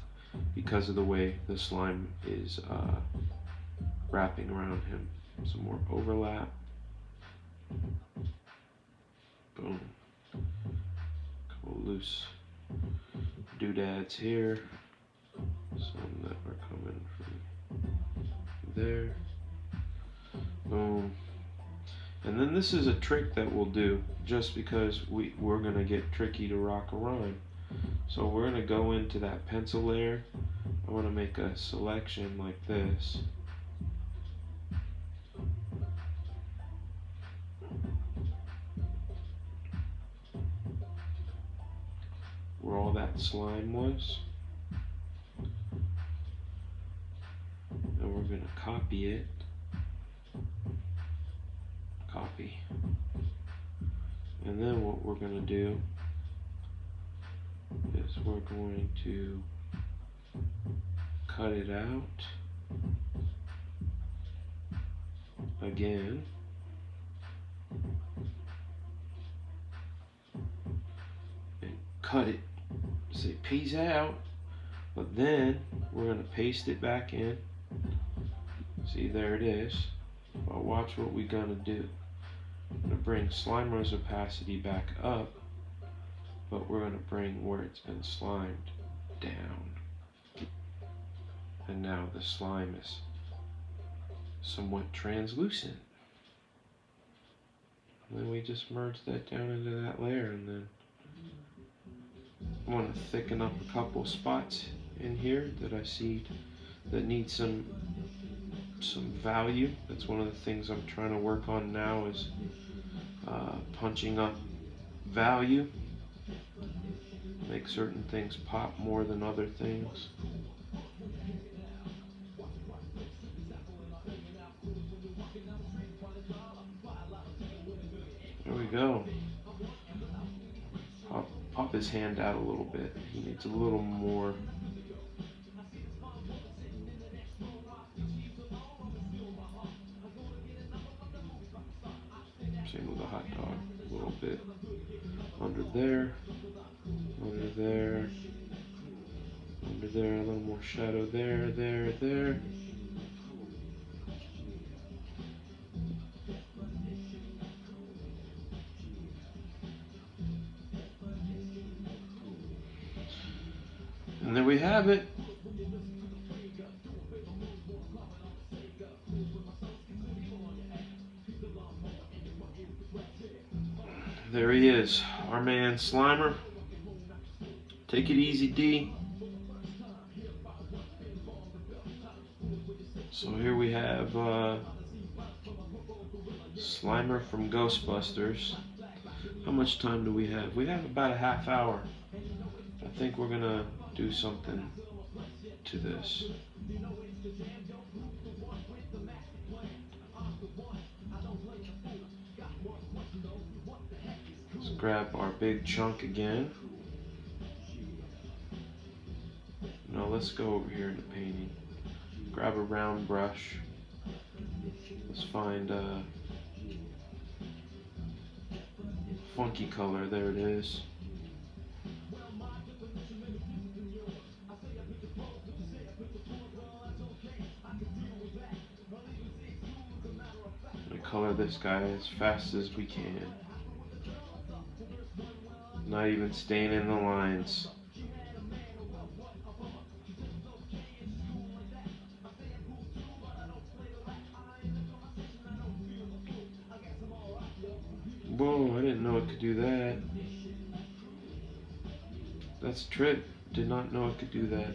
because of the way the slime is wrapping around him. Some more overlap. Boom. Couple loose doodads here. Some that are coming from there. Boom. And then this is a trick that we'll do just because we're going to get tricky to rock a rhyme. So we're going to go into that pencil layer. I want to make a selection like this. Where all that slime was. And we're going to copy it. Copy. And then what we're going to do is we're going to cut it out again. And cut it. Say peace out. But then we're going to paste it back in. See, there it is. Well, watch what we're going to do. I'm going to bring Slimer's opacity back up, but we're going to bring where it's been slimed down. And now the slime is somewhat translucent. And then we just merge that down into that layer, and then I want to thicken up a couple spots in here that I see that need some value. That's one of the things I'm trying to work on now is punching up value. Make certain things pop more than other things. There we go. Pop his hand out a little bit. He needs a little more. Same with the hot dog. A little bit under there, under there, under there. A little more shadow there, there, there. And there we have it. There he is, our man Slimer. Take it easy, D. So here we have Slimer from Ghostbusters. How much time do we have? We have about a half hour. I think we're gonna do something to this. Let's grab our big chunk again. Now let's go over here in the painting. Grab a round brush. Let's find a funky color. There it is. color this guy as fast as we can. Not even staying in the lines. Whoa, I didn't know it could do that. That's a trip. Did not know it could do that.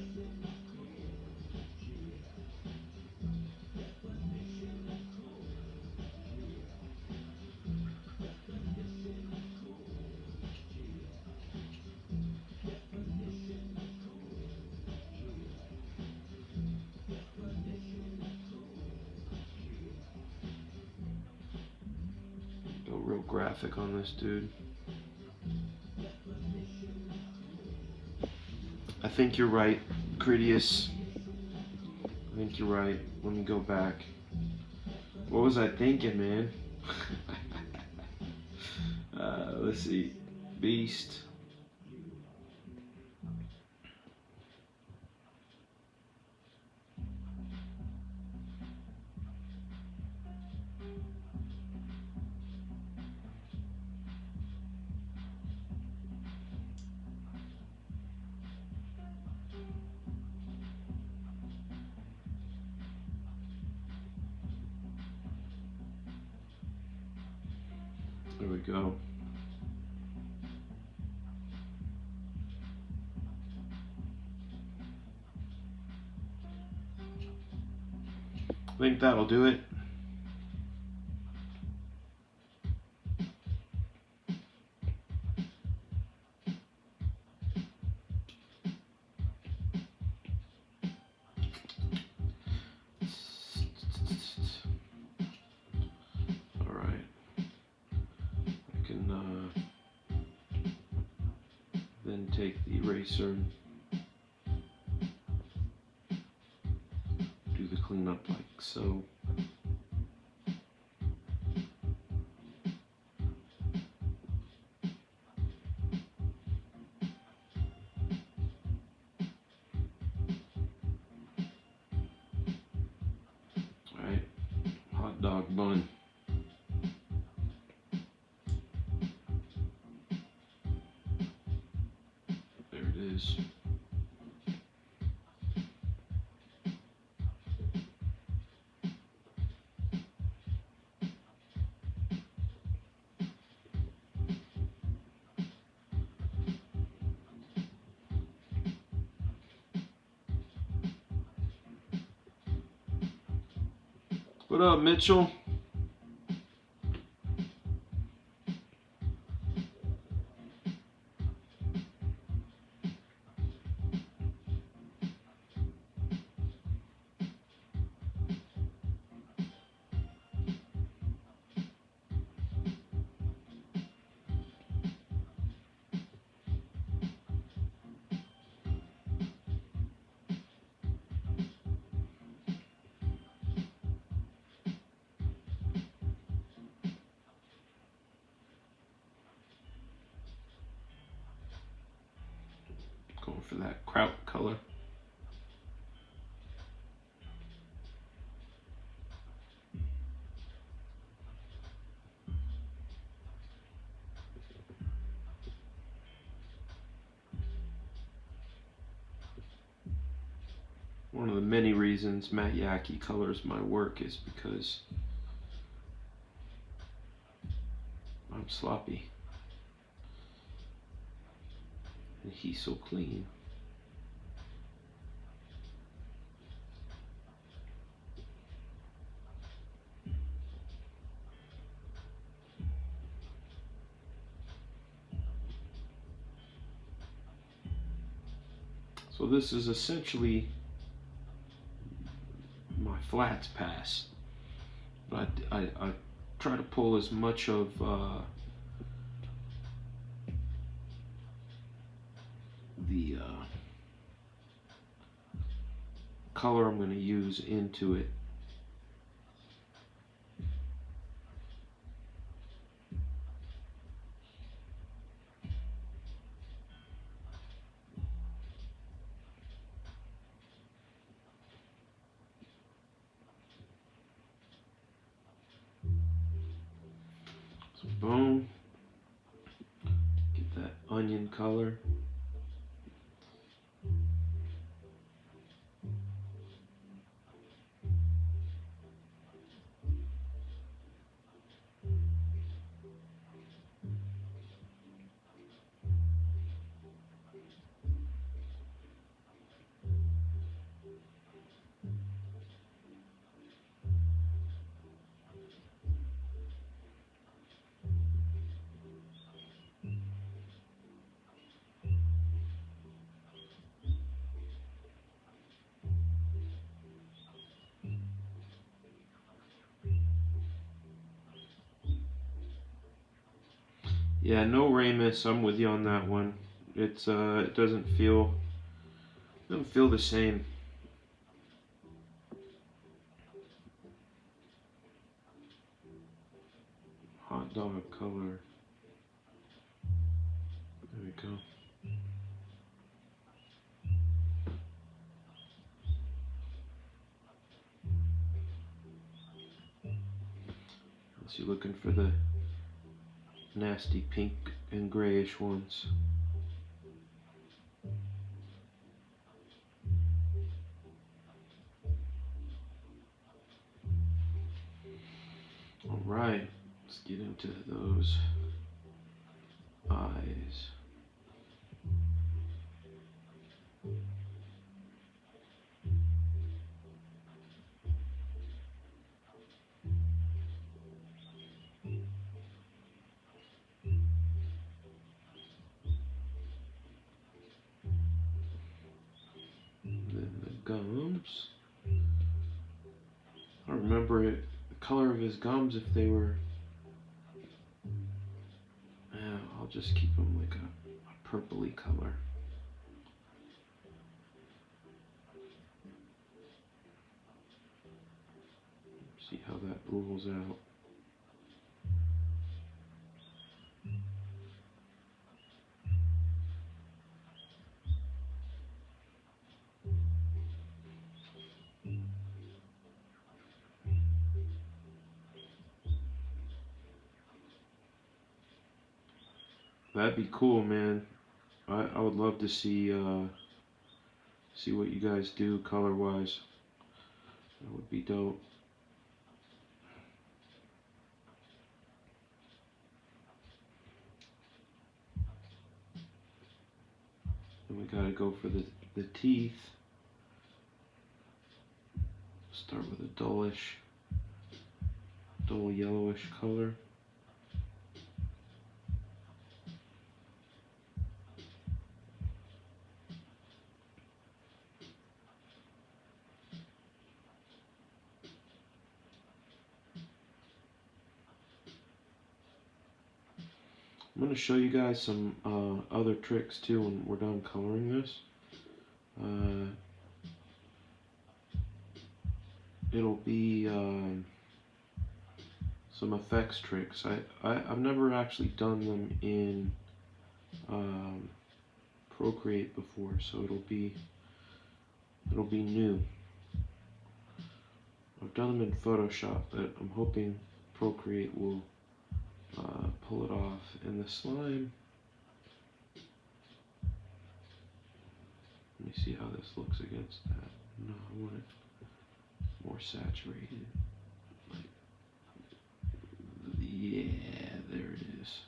Go real graphic on this dude. I think you're right, Critias. I think you're right. Let me go back. What was I thinking, man? Let's see. Beast. There we go. I think that'll do it. All right. I can then take the eraser, do the cleanup like so. Alright, hot dog bun. There it is. What up, Mitchell? Going for that kraut color. One of the many reasons Matt Yaki colors my work is because I'm sloppy and he's so clean. So this is essentially my flats pass, but I try to pull as much of the color I'm going to use into it. Boom. Get that onion color. Yeah, no Ramus. I'm with you on that one. It doesn't feel the same. Hot dog color. There we go. Unless you're looking for the nasty pink and grayish ones. Alright, let's get into those eyes. And then the gums. I don't remember the color of his gums if they were. I'll just keep them like a purpley color. See how that rolls out. That'd be cool, man. I would love to see what you guys do color-wise. That would be dope. And we gotta go for the teeth. Start with a dull yellowish color. I'm going to show you guys some other tricks too when we're done coloring this. It'll be some effects tricks. I've never actually done them in Procreate before, so it'll be new. I've done them in Photoshop, but I'm hoping Procreate will pull it off. And the slime, let me see how this looks against that. No, I want it more saturated. Like, yeah, there it is.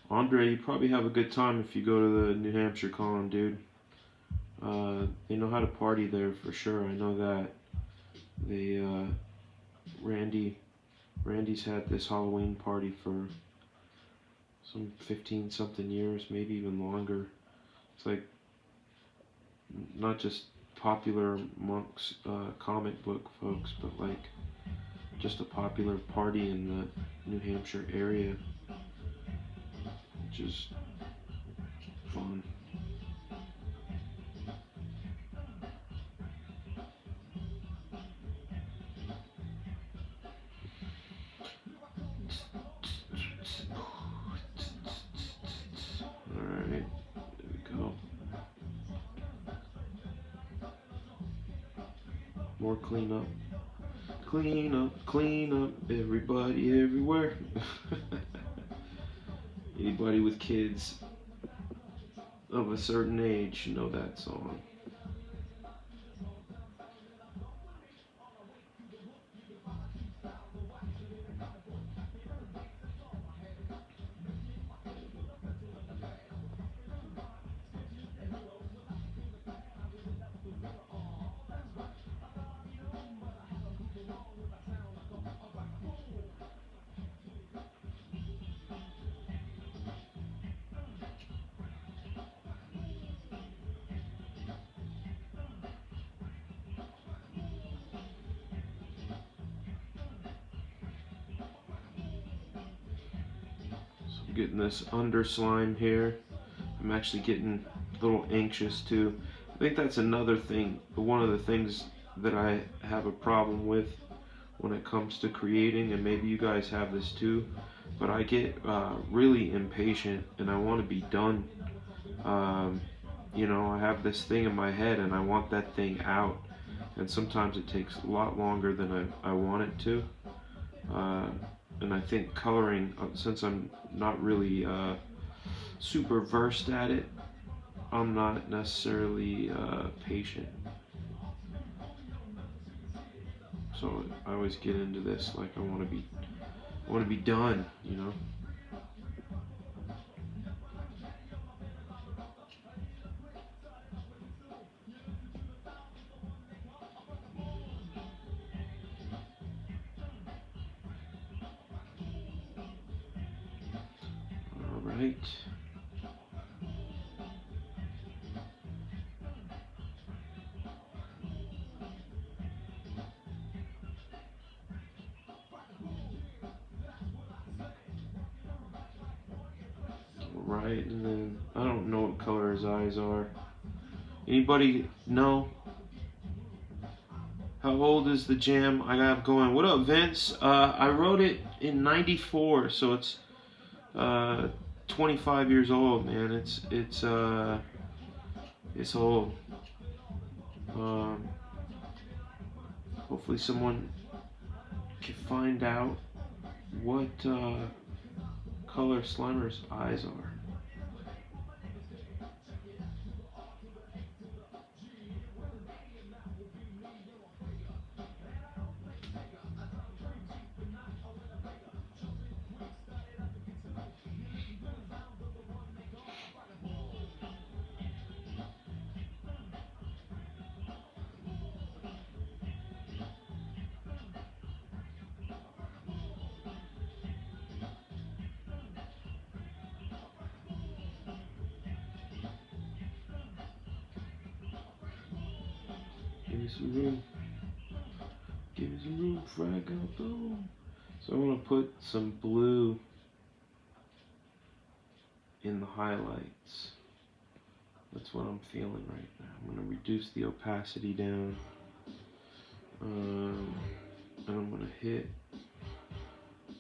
Andre, you probably have a good time if you go to the New Hampshire Con, dude. They know how to party there for sure. I know that. They, Randy's had this Halloween party for some 15 something years, maybe even longer. It's like not just popular amongst comic book folks, but like just a popular party in the New Hampshire area, which is fun. Alright, there we go. More cleanup. Clean up, everybody, everywhere. Anybody with kids of a certain age should know that song. Getting this under slime here. I'm actually getting a little anxious too. I think that's another thing, one of the things that I have a problem with when it comes to creating, and maybe you guys have this too, but I get really impatient and I want to be done. You know, I have this thing in my head and I want that thing out, and sometimes it takes a lot longer than I want it to. And I think coloring, since I'm not really super versed at it, I'm not necessarily patient. So I always get into this like I want to be done, you know. All right. Right, and then I don't know what color his eyes are. Anybody know? How old is the jam I got going? What up, Vince? I wrote it in '94, so it's 25 years old, man. It's old. Hopefully someone can find out what color Slimer's eyes are. Give me some room. Give me some room, Fragaboom. So I want to put some blue in the highlights. That's what I'm feeling right now. I'm going to reduce the opacity down. And I'm going to hit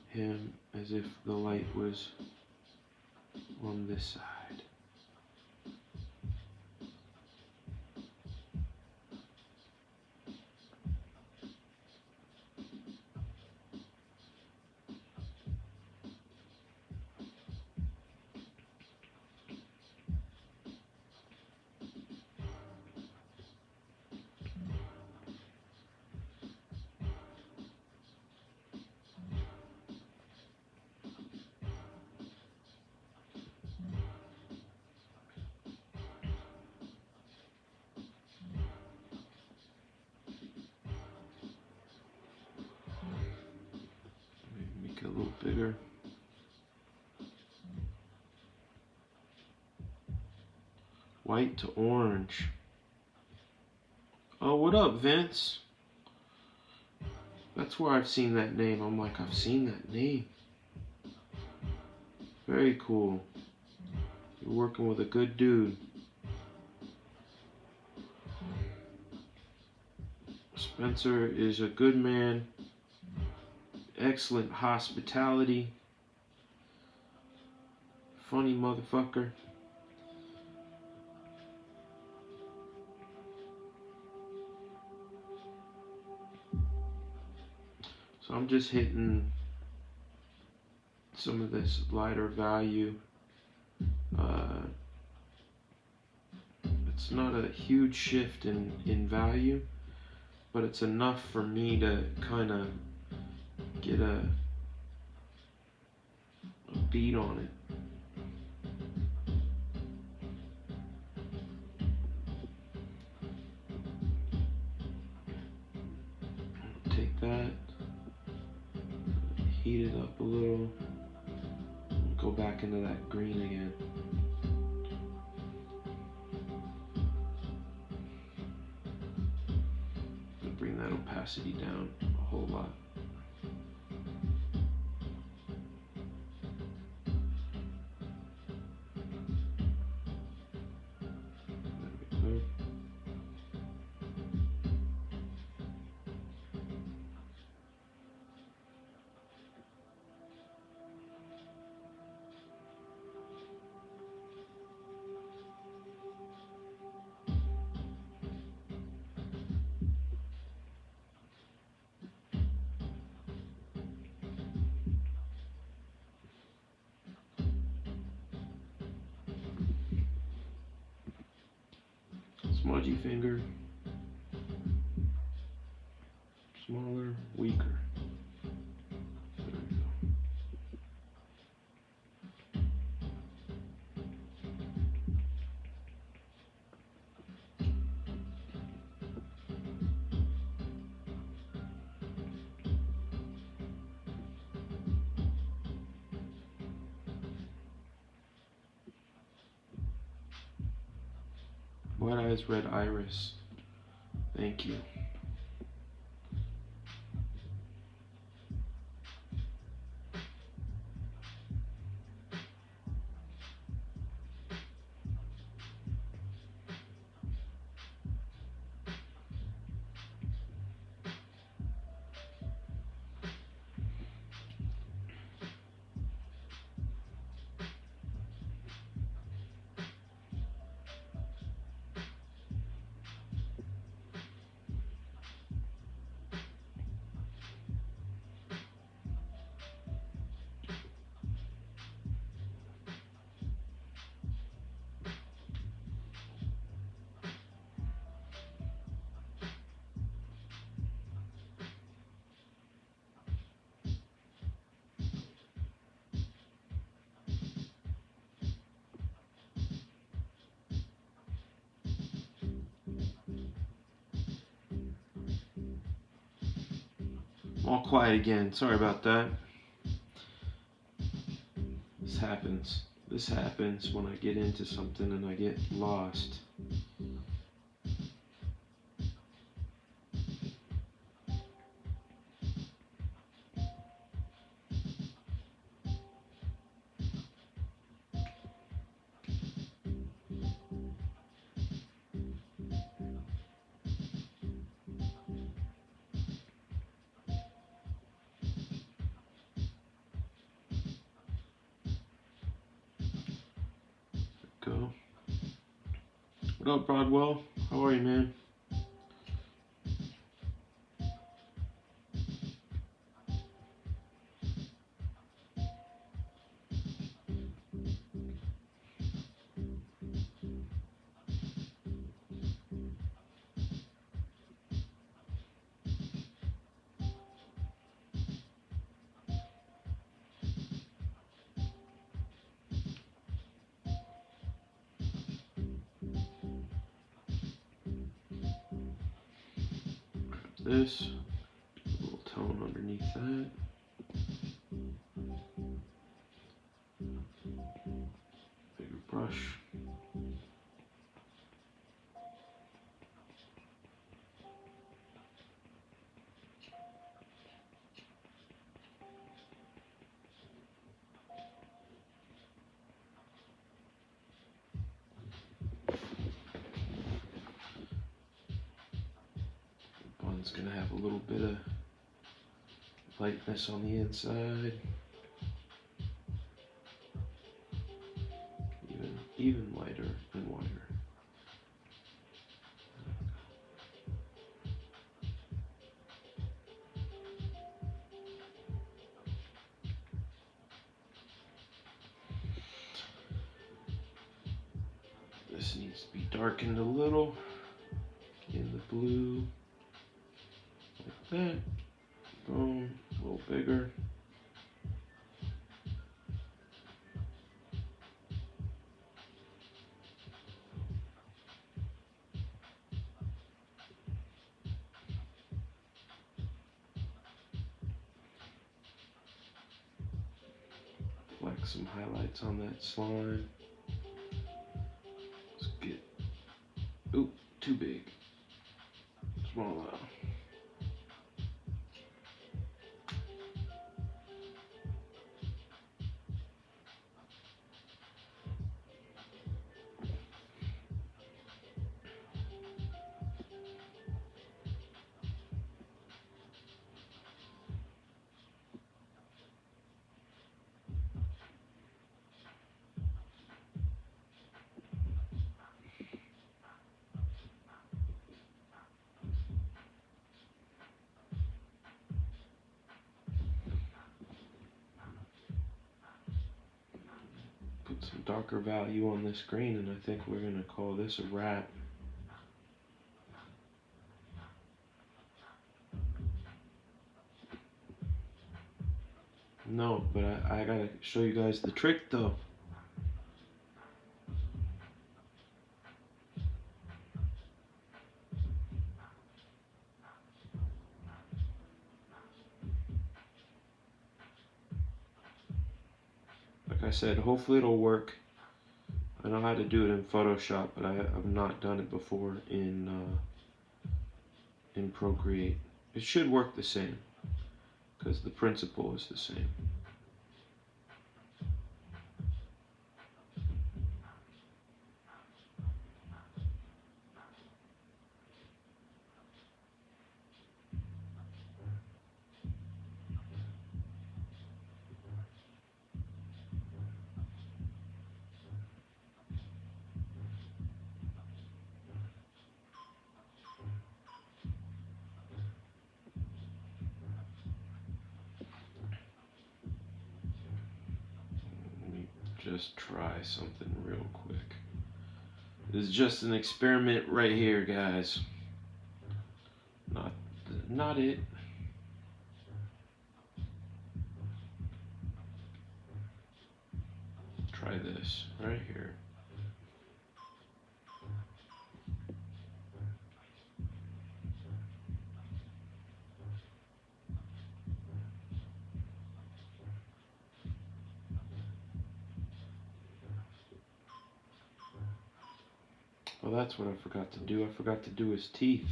him as if the light was on this side. Make it a little bigger. White to orange. Oh, what up, Vince? That's where I've seen that name. I'm like, I've seen that name. Very cool. You're working with a good dude. Spencer is a good man. Excellent hospitality. Funny motherfucker. So I'm just hitting some of this lighter value. It's not a huge shift in value, but it's enough for me to kind of get a beat on it. Take that, heat it up a little, go back into that green again. And bring that opacity down a whole lot. There we go. Smudgy finger, smaller, weaker. There we go. White eyes, red iris. Thank you. All quiet again. Sorry about that. This happens. This happens when I get into something and I get lost. Go. What up, Broadwell? How are you, man? This, a little tone underneath that. Bigger brush. one's gonna have a little bit of lightness on the inside. Even lighter and wider. This needs to be darkened a little in the blue, like that. Boom, a little bigger. Flex some highlights on that slime. Let's get, oop, too big. Small out. Put some darker value on this green, and I think we're gonna call this a wrap. No, but I gotta show you guys the trick though. Like I said, hopefully it'll work. I know how to do it in Photoshop, but I've not done it before in Procreate. It should work the same, because the principle is the same. Just try something real quick. This is just an experiment right here, guys. Not it. Try this right here. Well, that's what I forgot to do. I forgot to do his teeth.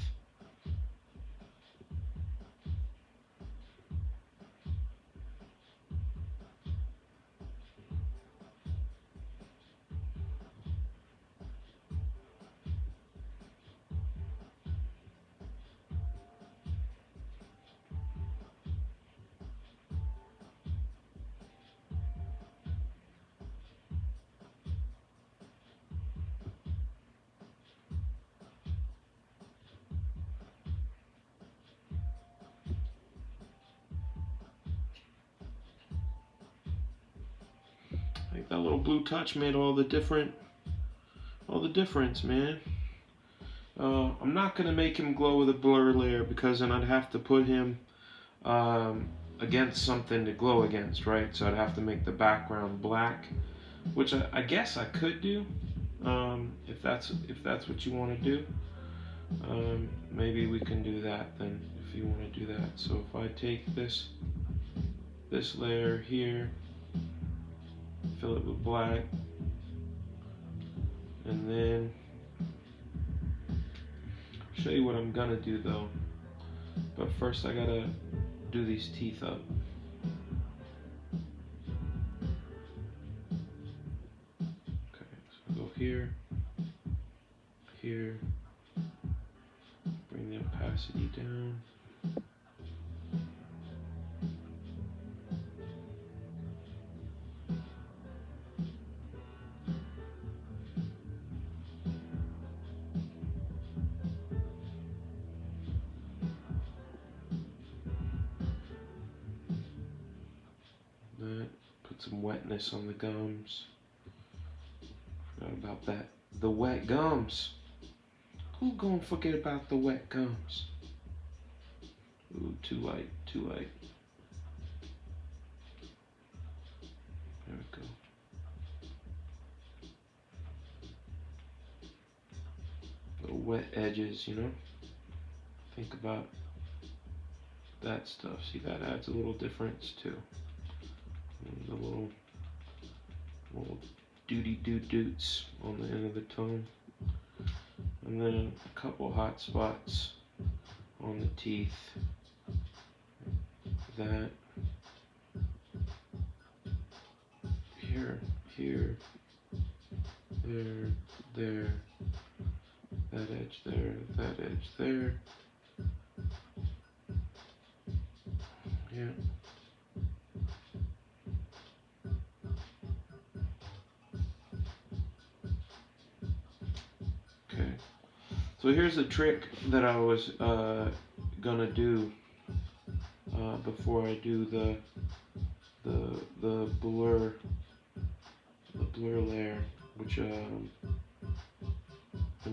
I think that little blue touch made all the difference, man. I'm not gonna make him glow with a blur layer, because then I'd have to put him against something to glow against, right? So I'd have to make the background black, which I guess I could do, if that's what you want to do. Maybe we can do that then, if you want to do that. So if I take this layer here, fill it with black, and then I'll show you what I'm gonna do though. But first I gotta do these teeth up. Okay, so go here, bring the opaquity opacity down. Put some wetness on the gums. Forgot about that. The wet gums. Who gonna forget about the wet gums? Ooh, too light, too light. There we go. Little wet edges, you know? Think about that stuff. See, that adds a little difference too. And the little doody doots on the end of the tongue. And then a couple hot spots on the teeth. That. Here, there. That edge there, that edge there. Yeah. Okay. So here's a trick that I was gonna do before I do the blur layer, which in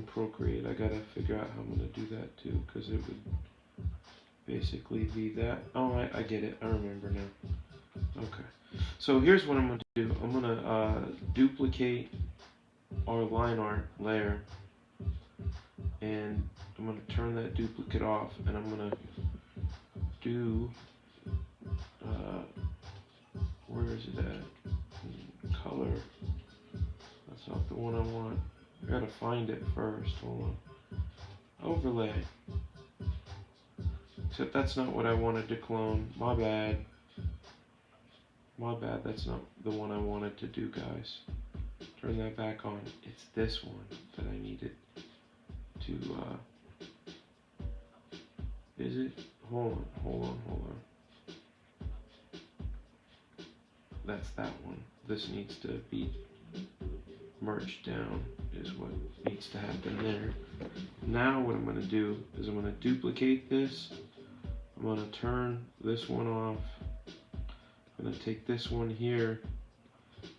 Procreate I gotta figure out how I'm gonna do that too, because it would basically be that. Oh, I get it. I remember now. Okay. So here's what I'm gonna do. I'm gonna duplicate our line art layer, and I'm gonna turn that duplicate off, and I'm gonna do where is it at? Color. That's not the one I want. I gotta find it first. Hold on. Overlay. Except that's not what I wanted to clone. My bad. My bad. That's not the one I wanted to do, guys. Turn that back on. It's this one that I needed to. Is it? Hold on. That's that one. This needs to be merged down, is what needs to happen there. Now what I'm going to do is I'm going to duplicate this. I'm going to turn this one off. I'm going to take this one here,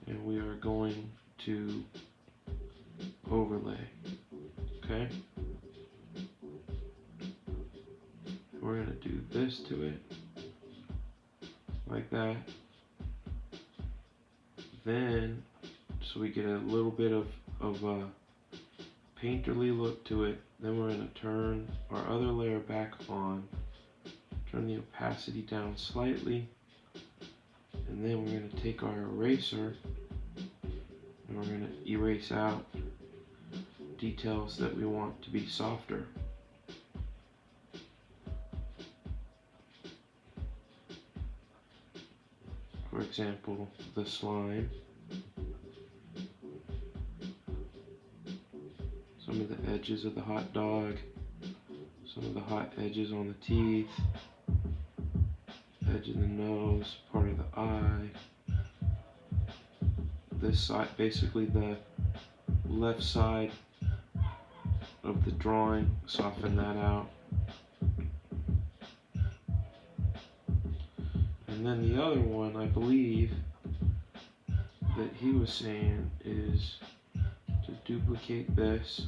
and we are going to overlay. Okay? We're going to do this to it, like that. Then, so we get a little bit of a painterly look to it. Then we're going to turn our other layer back on, turn the opacity down slightly, and then we're going to take our eraser and we're going to erase out details that we want to be softer. For example, the slime. Some of the edges of the hot dog. Some of the hot edges on the teeth. Edge of the nose, part of the eye. This side, basically the left side of the drawing, soften that out. And then the other one, I believe, that he was saying is to duplicate this,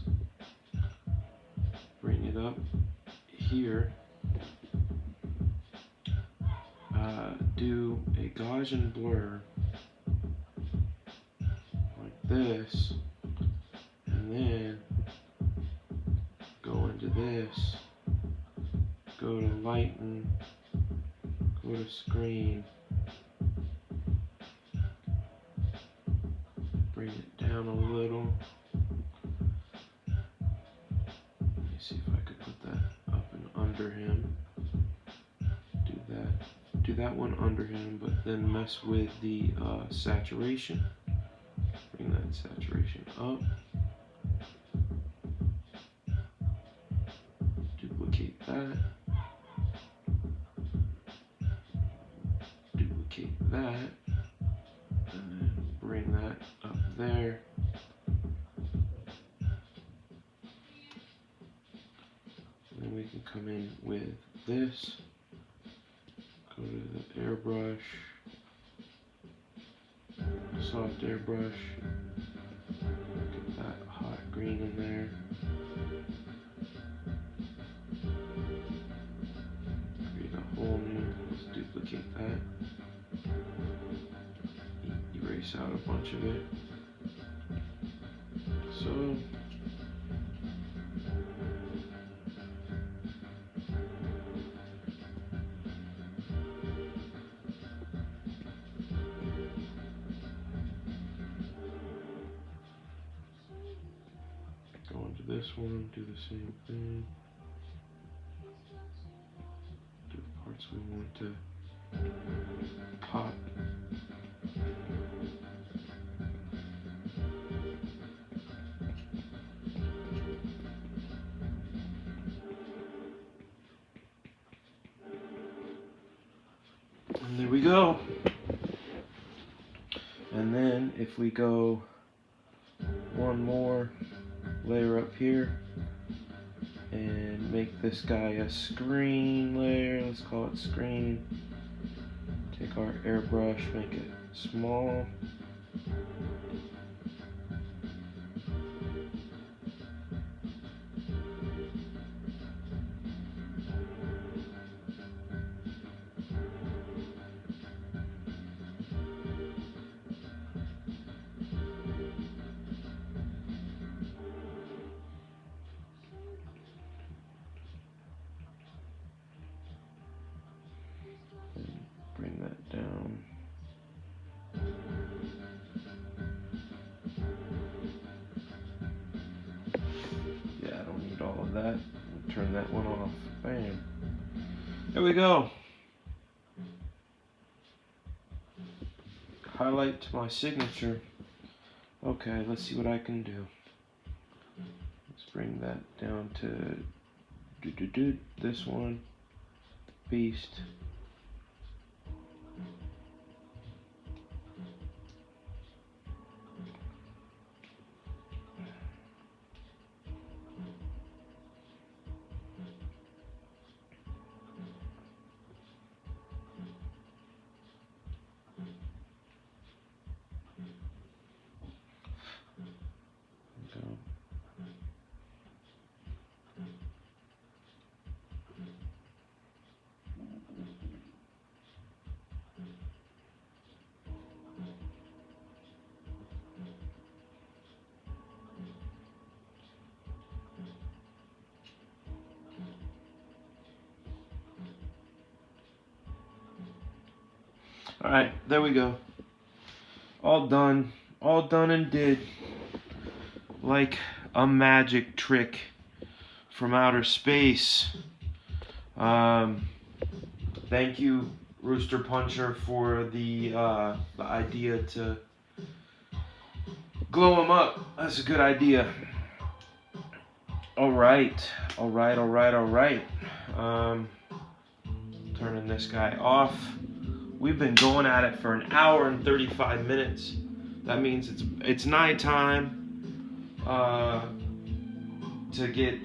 bring it up here, do a Gaussian blur like this, and then go into this, go to lighten, go to screen, bring it down a little. Let me see if I could put that up and under him. Do that one under him, but then mess with the saturation. Bring that saturation up. Duplicate that. that. Duplicate that. And then bring that up there. And then we can come in with this. Go to the airbrush. Soft airbrush. Get that hot green in there. Create a whole new. Let's duplicate that. Erase out a bunch of it. So. Go into this one, do the same thing. Do the parts we want to pop. And there we go. And then if we go one more layer up here and make this guy a screen layer, let's call it screen. Take our airbrush, make it small. Bring that down. Yeah, I don't need all of that. Turn that one off. Bam. There we go. Highlight to my signature. Okay, let's see what I can do. Let's bring that down to this one. Beast. Alright, there we go. All done and did. Like a magic trick from outer space. Thank you, Rooster Puncher, for the idea to glow them up. That's a good idea. Alright. Turning this guy off. We've been going at it for an hour and 35 minutes. That means it's nighttime to get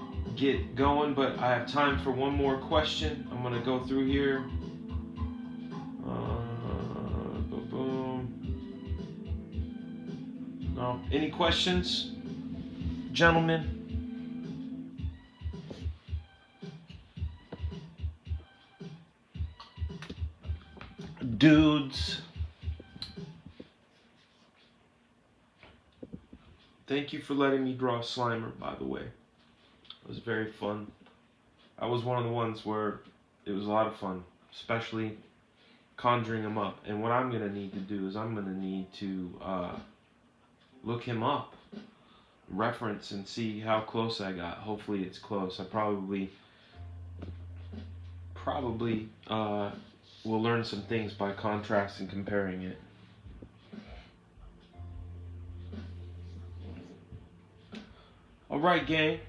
going, but I have time for one more question. I'm gonna go through here. Boom. No, any questions, gentlemen? Dudes, thank you for letting me draw Slimer, by the way. It was very fun. I was one of the ones where it was a lot of fun, especially conjuring him up. And what I'm going to need to do is I'm going to need to look him up, reference, and see how close I got. Hopefully it's close. I probably we'll learn some things by contrast and comparing it. Alright, gang.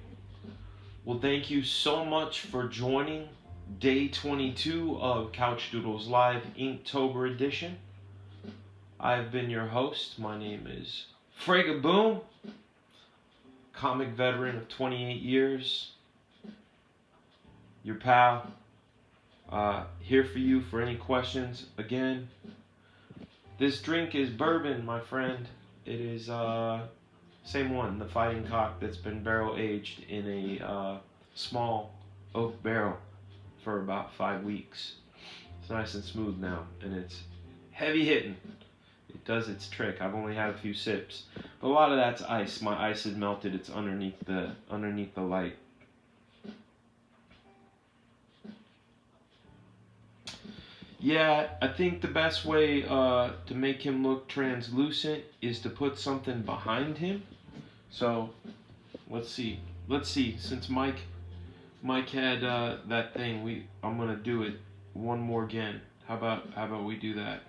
Well, thank you so much for joining day 22 of Couchdoodles Live Inktober edition. I've been your host. My name is Fragaboom, comic veteran of 28 years. Your pal. Here for you for any questions. Again, this drink is bourbon, my friend. It is same one, the Fighting Cock, that's been barrel aged in a small oak barrel for about 5 weeks. It's nice and smooth now, and it's heavy hitting. It does its trick. I've only had a few sips, but a lot of that's ice. My ice had melted. It's underneath the light. Yeah, I think the best way to make him look translucent is to put something behind him. So let's see. Since Mike had that thing, I'm gonna do it one more again. How about we do that?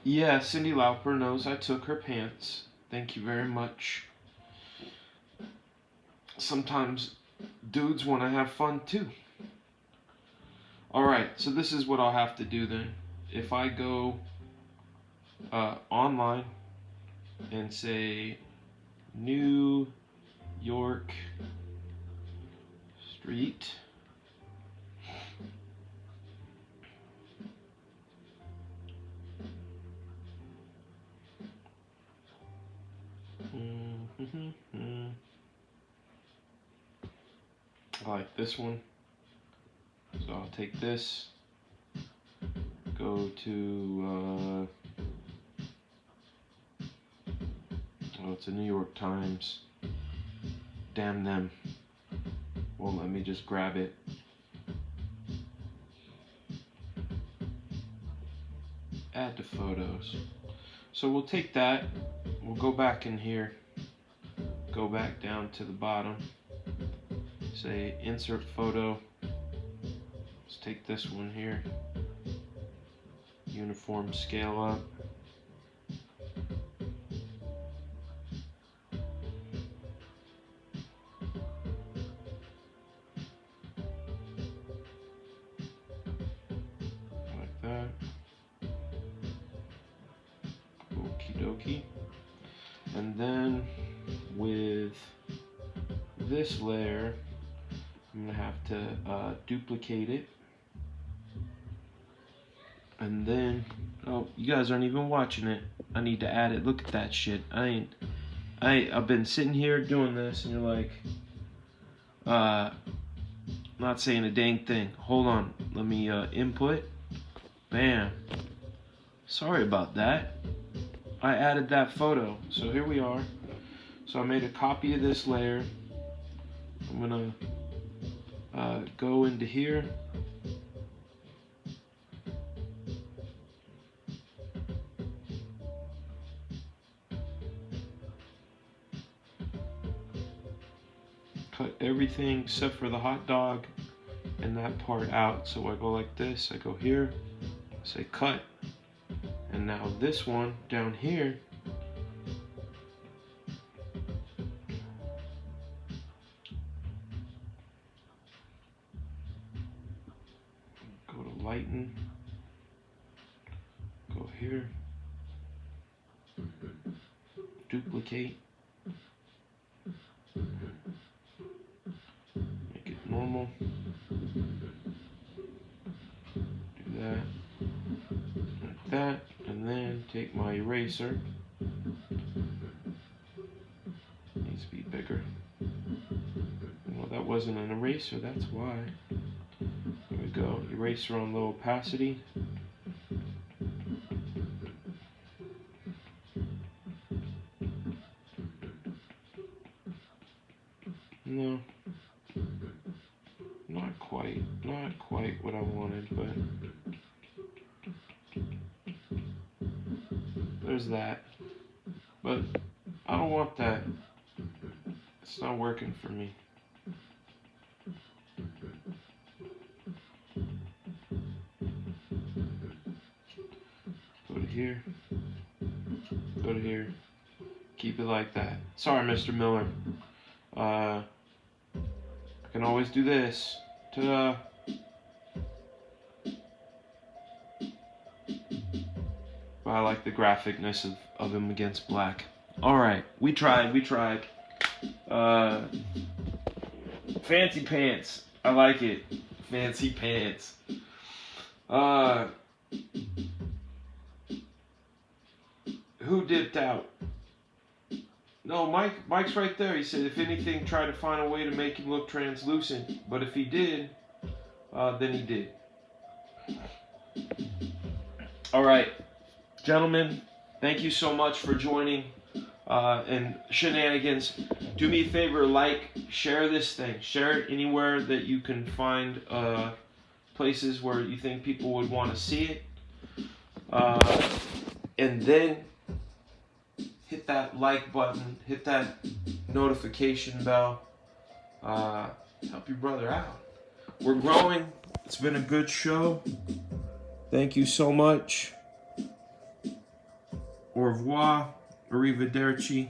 Yeah, Cyndi Lauper knows I took her pants. Thank you very much. Sometimes dudes want to have fun too. Alright, so this is what I'll have to do then. If I go online and say New York Street, I like this one, so I'll take this, go to oh, it's a New York Times, damn them, won't let me just grab it. Add to photos. So we'll take that, we'll go back in here, go back down to the bottom, say insert photo. Let's take this one here, uniform scale up. Like that. Okie dokie. And then with this layer, I'm gonna have to duplicate it, and then oh, you guys aren't even watching it. I need to add it. Look at that shit. I've been sitting here doing this, and you're like, not saying a dang thing. Hold on, let me input. Bam. Sorry about that. I added that photo. So here we are. So I made a copy of this layer. I'm gonna go into here. Cut everything except for the hot dog and that part out. So I go like this, I go here, say cut. And now this one down here, go to lighten, go here, duplicate, make it normal, do that, like that, and then take my eraser, needs to be bigger. Well, that wasn't an eraser, that's why. There we go, eraser on low opacity. No, not quite what I wanted, but there's that. But I don't want that. It's not working for me. Go to here, go to here, Keep it like that. Sorry, Mr. Miller. I can always do this. Ta-da. But I like the graphicness of him against black. Alright, we tried. Fancy pants. I like it. Fancy pants. Who dipped out? No, Mike's right there. He said, if anything, try to find a way to make him look translucent. But if he did, then he did. Alright, gentlemen, thank you so much for joining. And shenanigans. Do me a favor, share this thing. Share it anywhere that you can find places where you think people would want to see it. And then hit that like button, hit that notification bell. Help your brother out. We're growing. It's been a good show. Thank you so much. Au revoir. Arrivederci.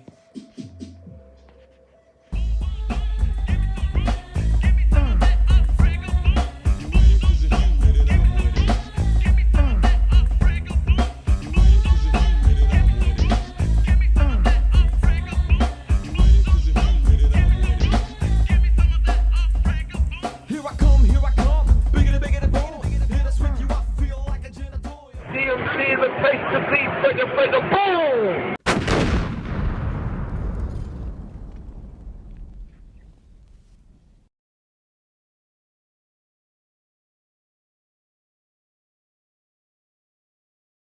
DMC is a place to be. Fragaboom!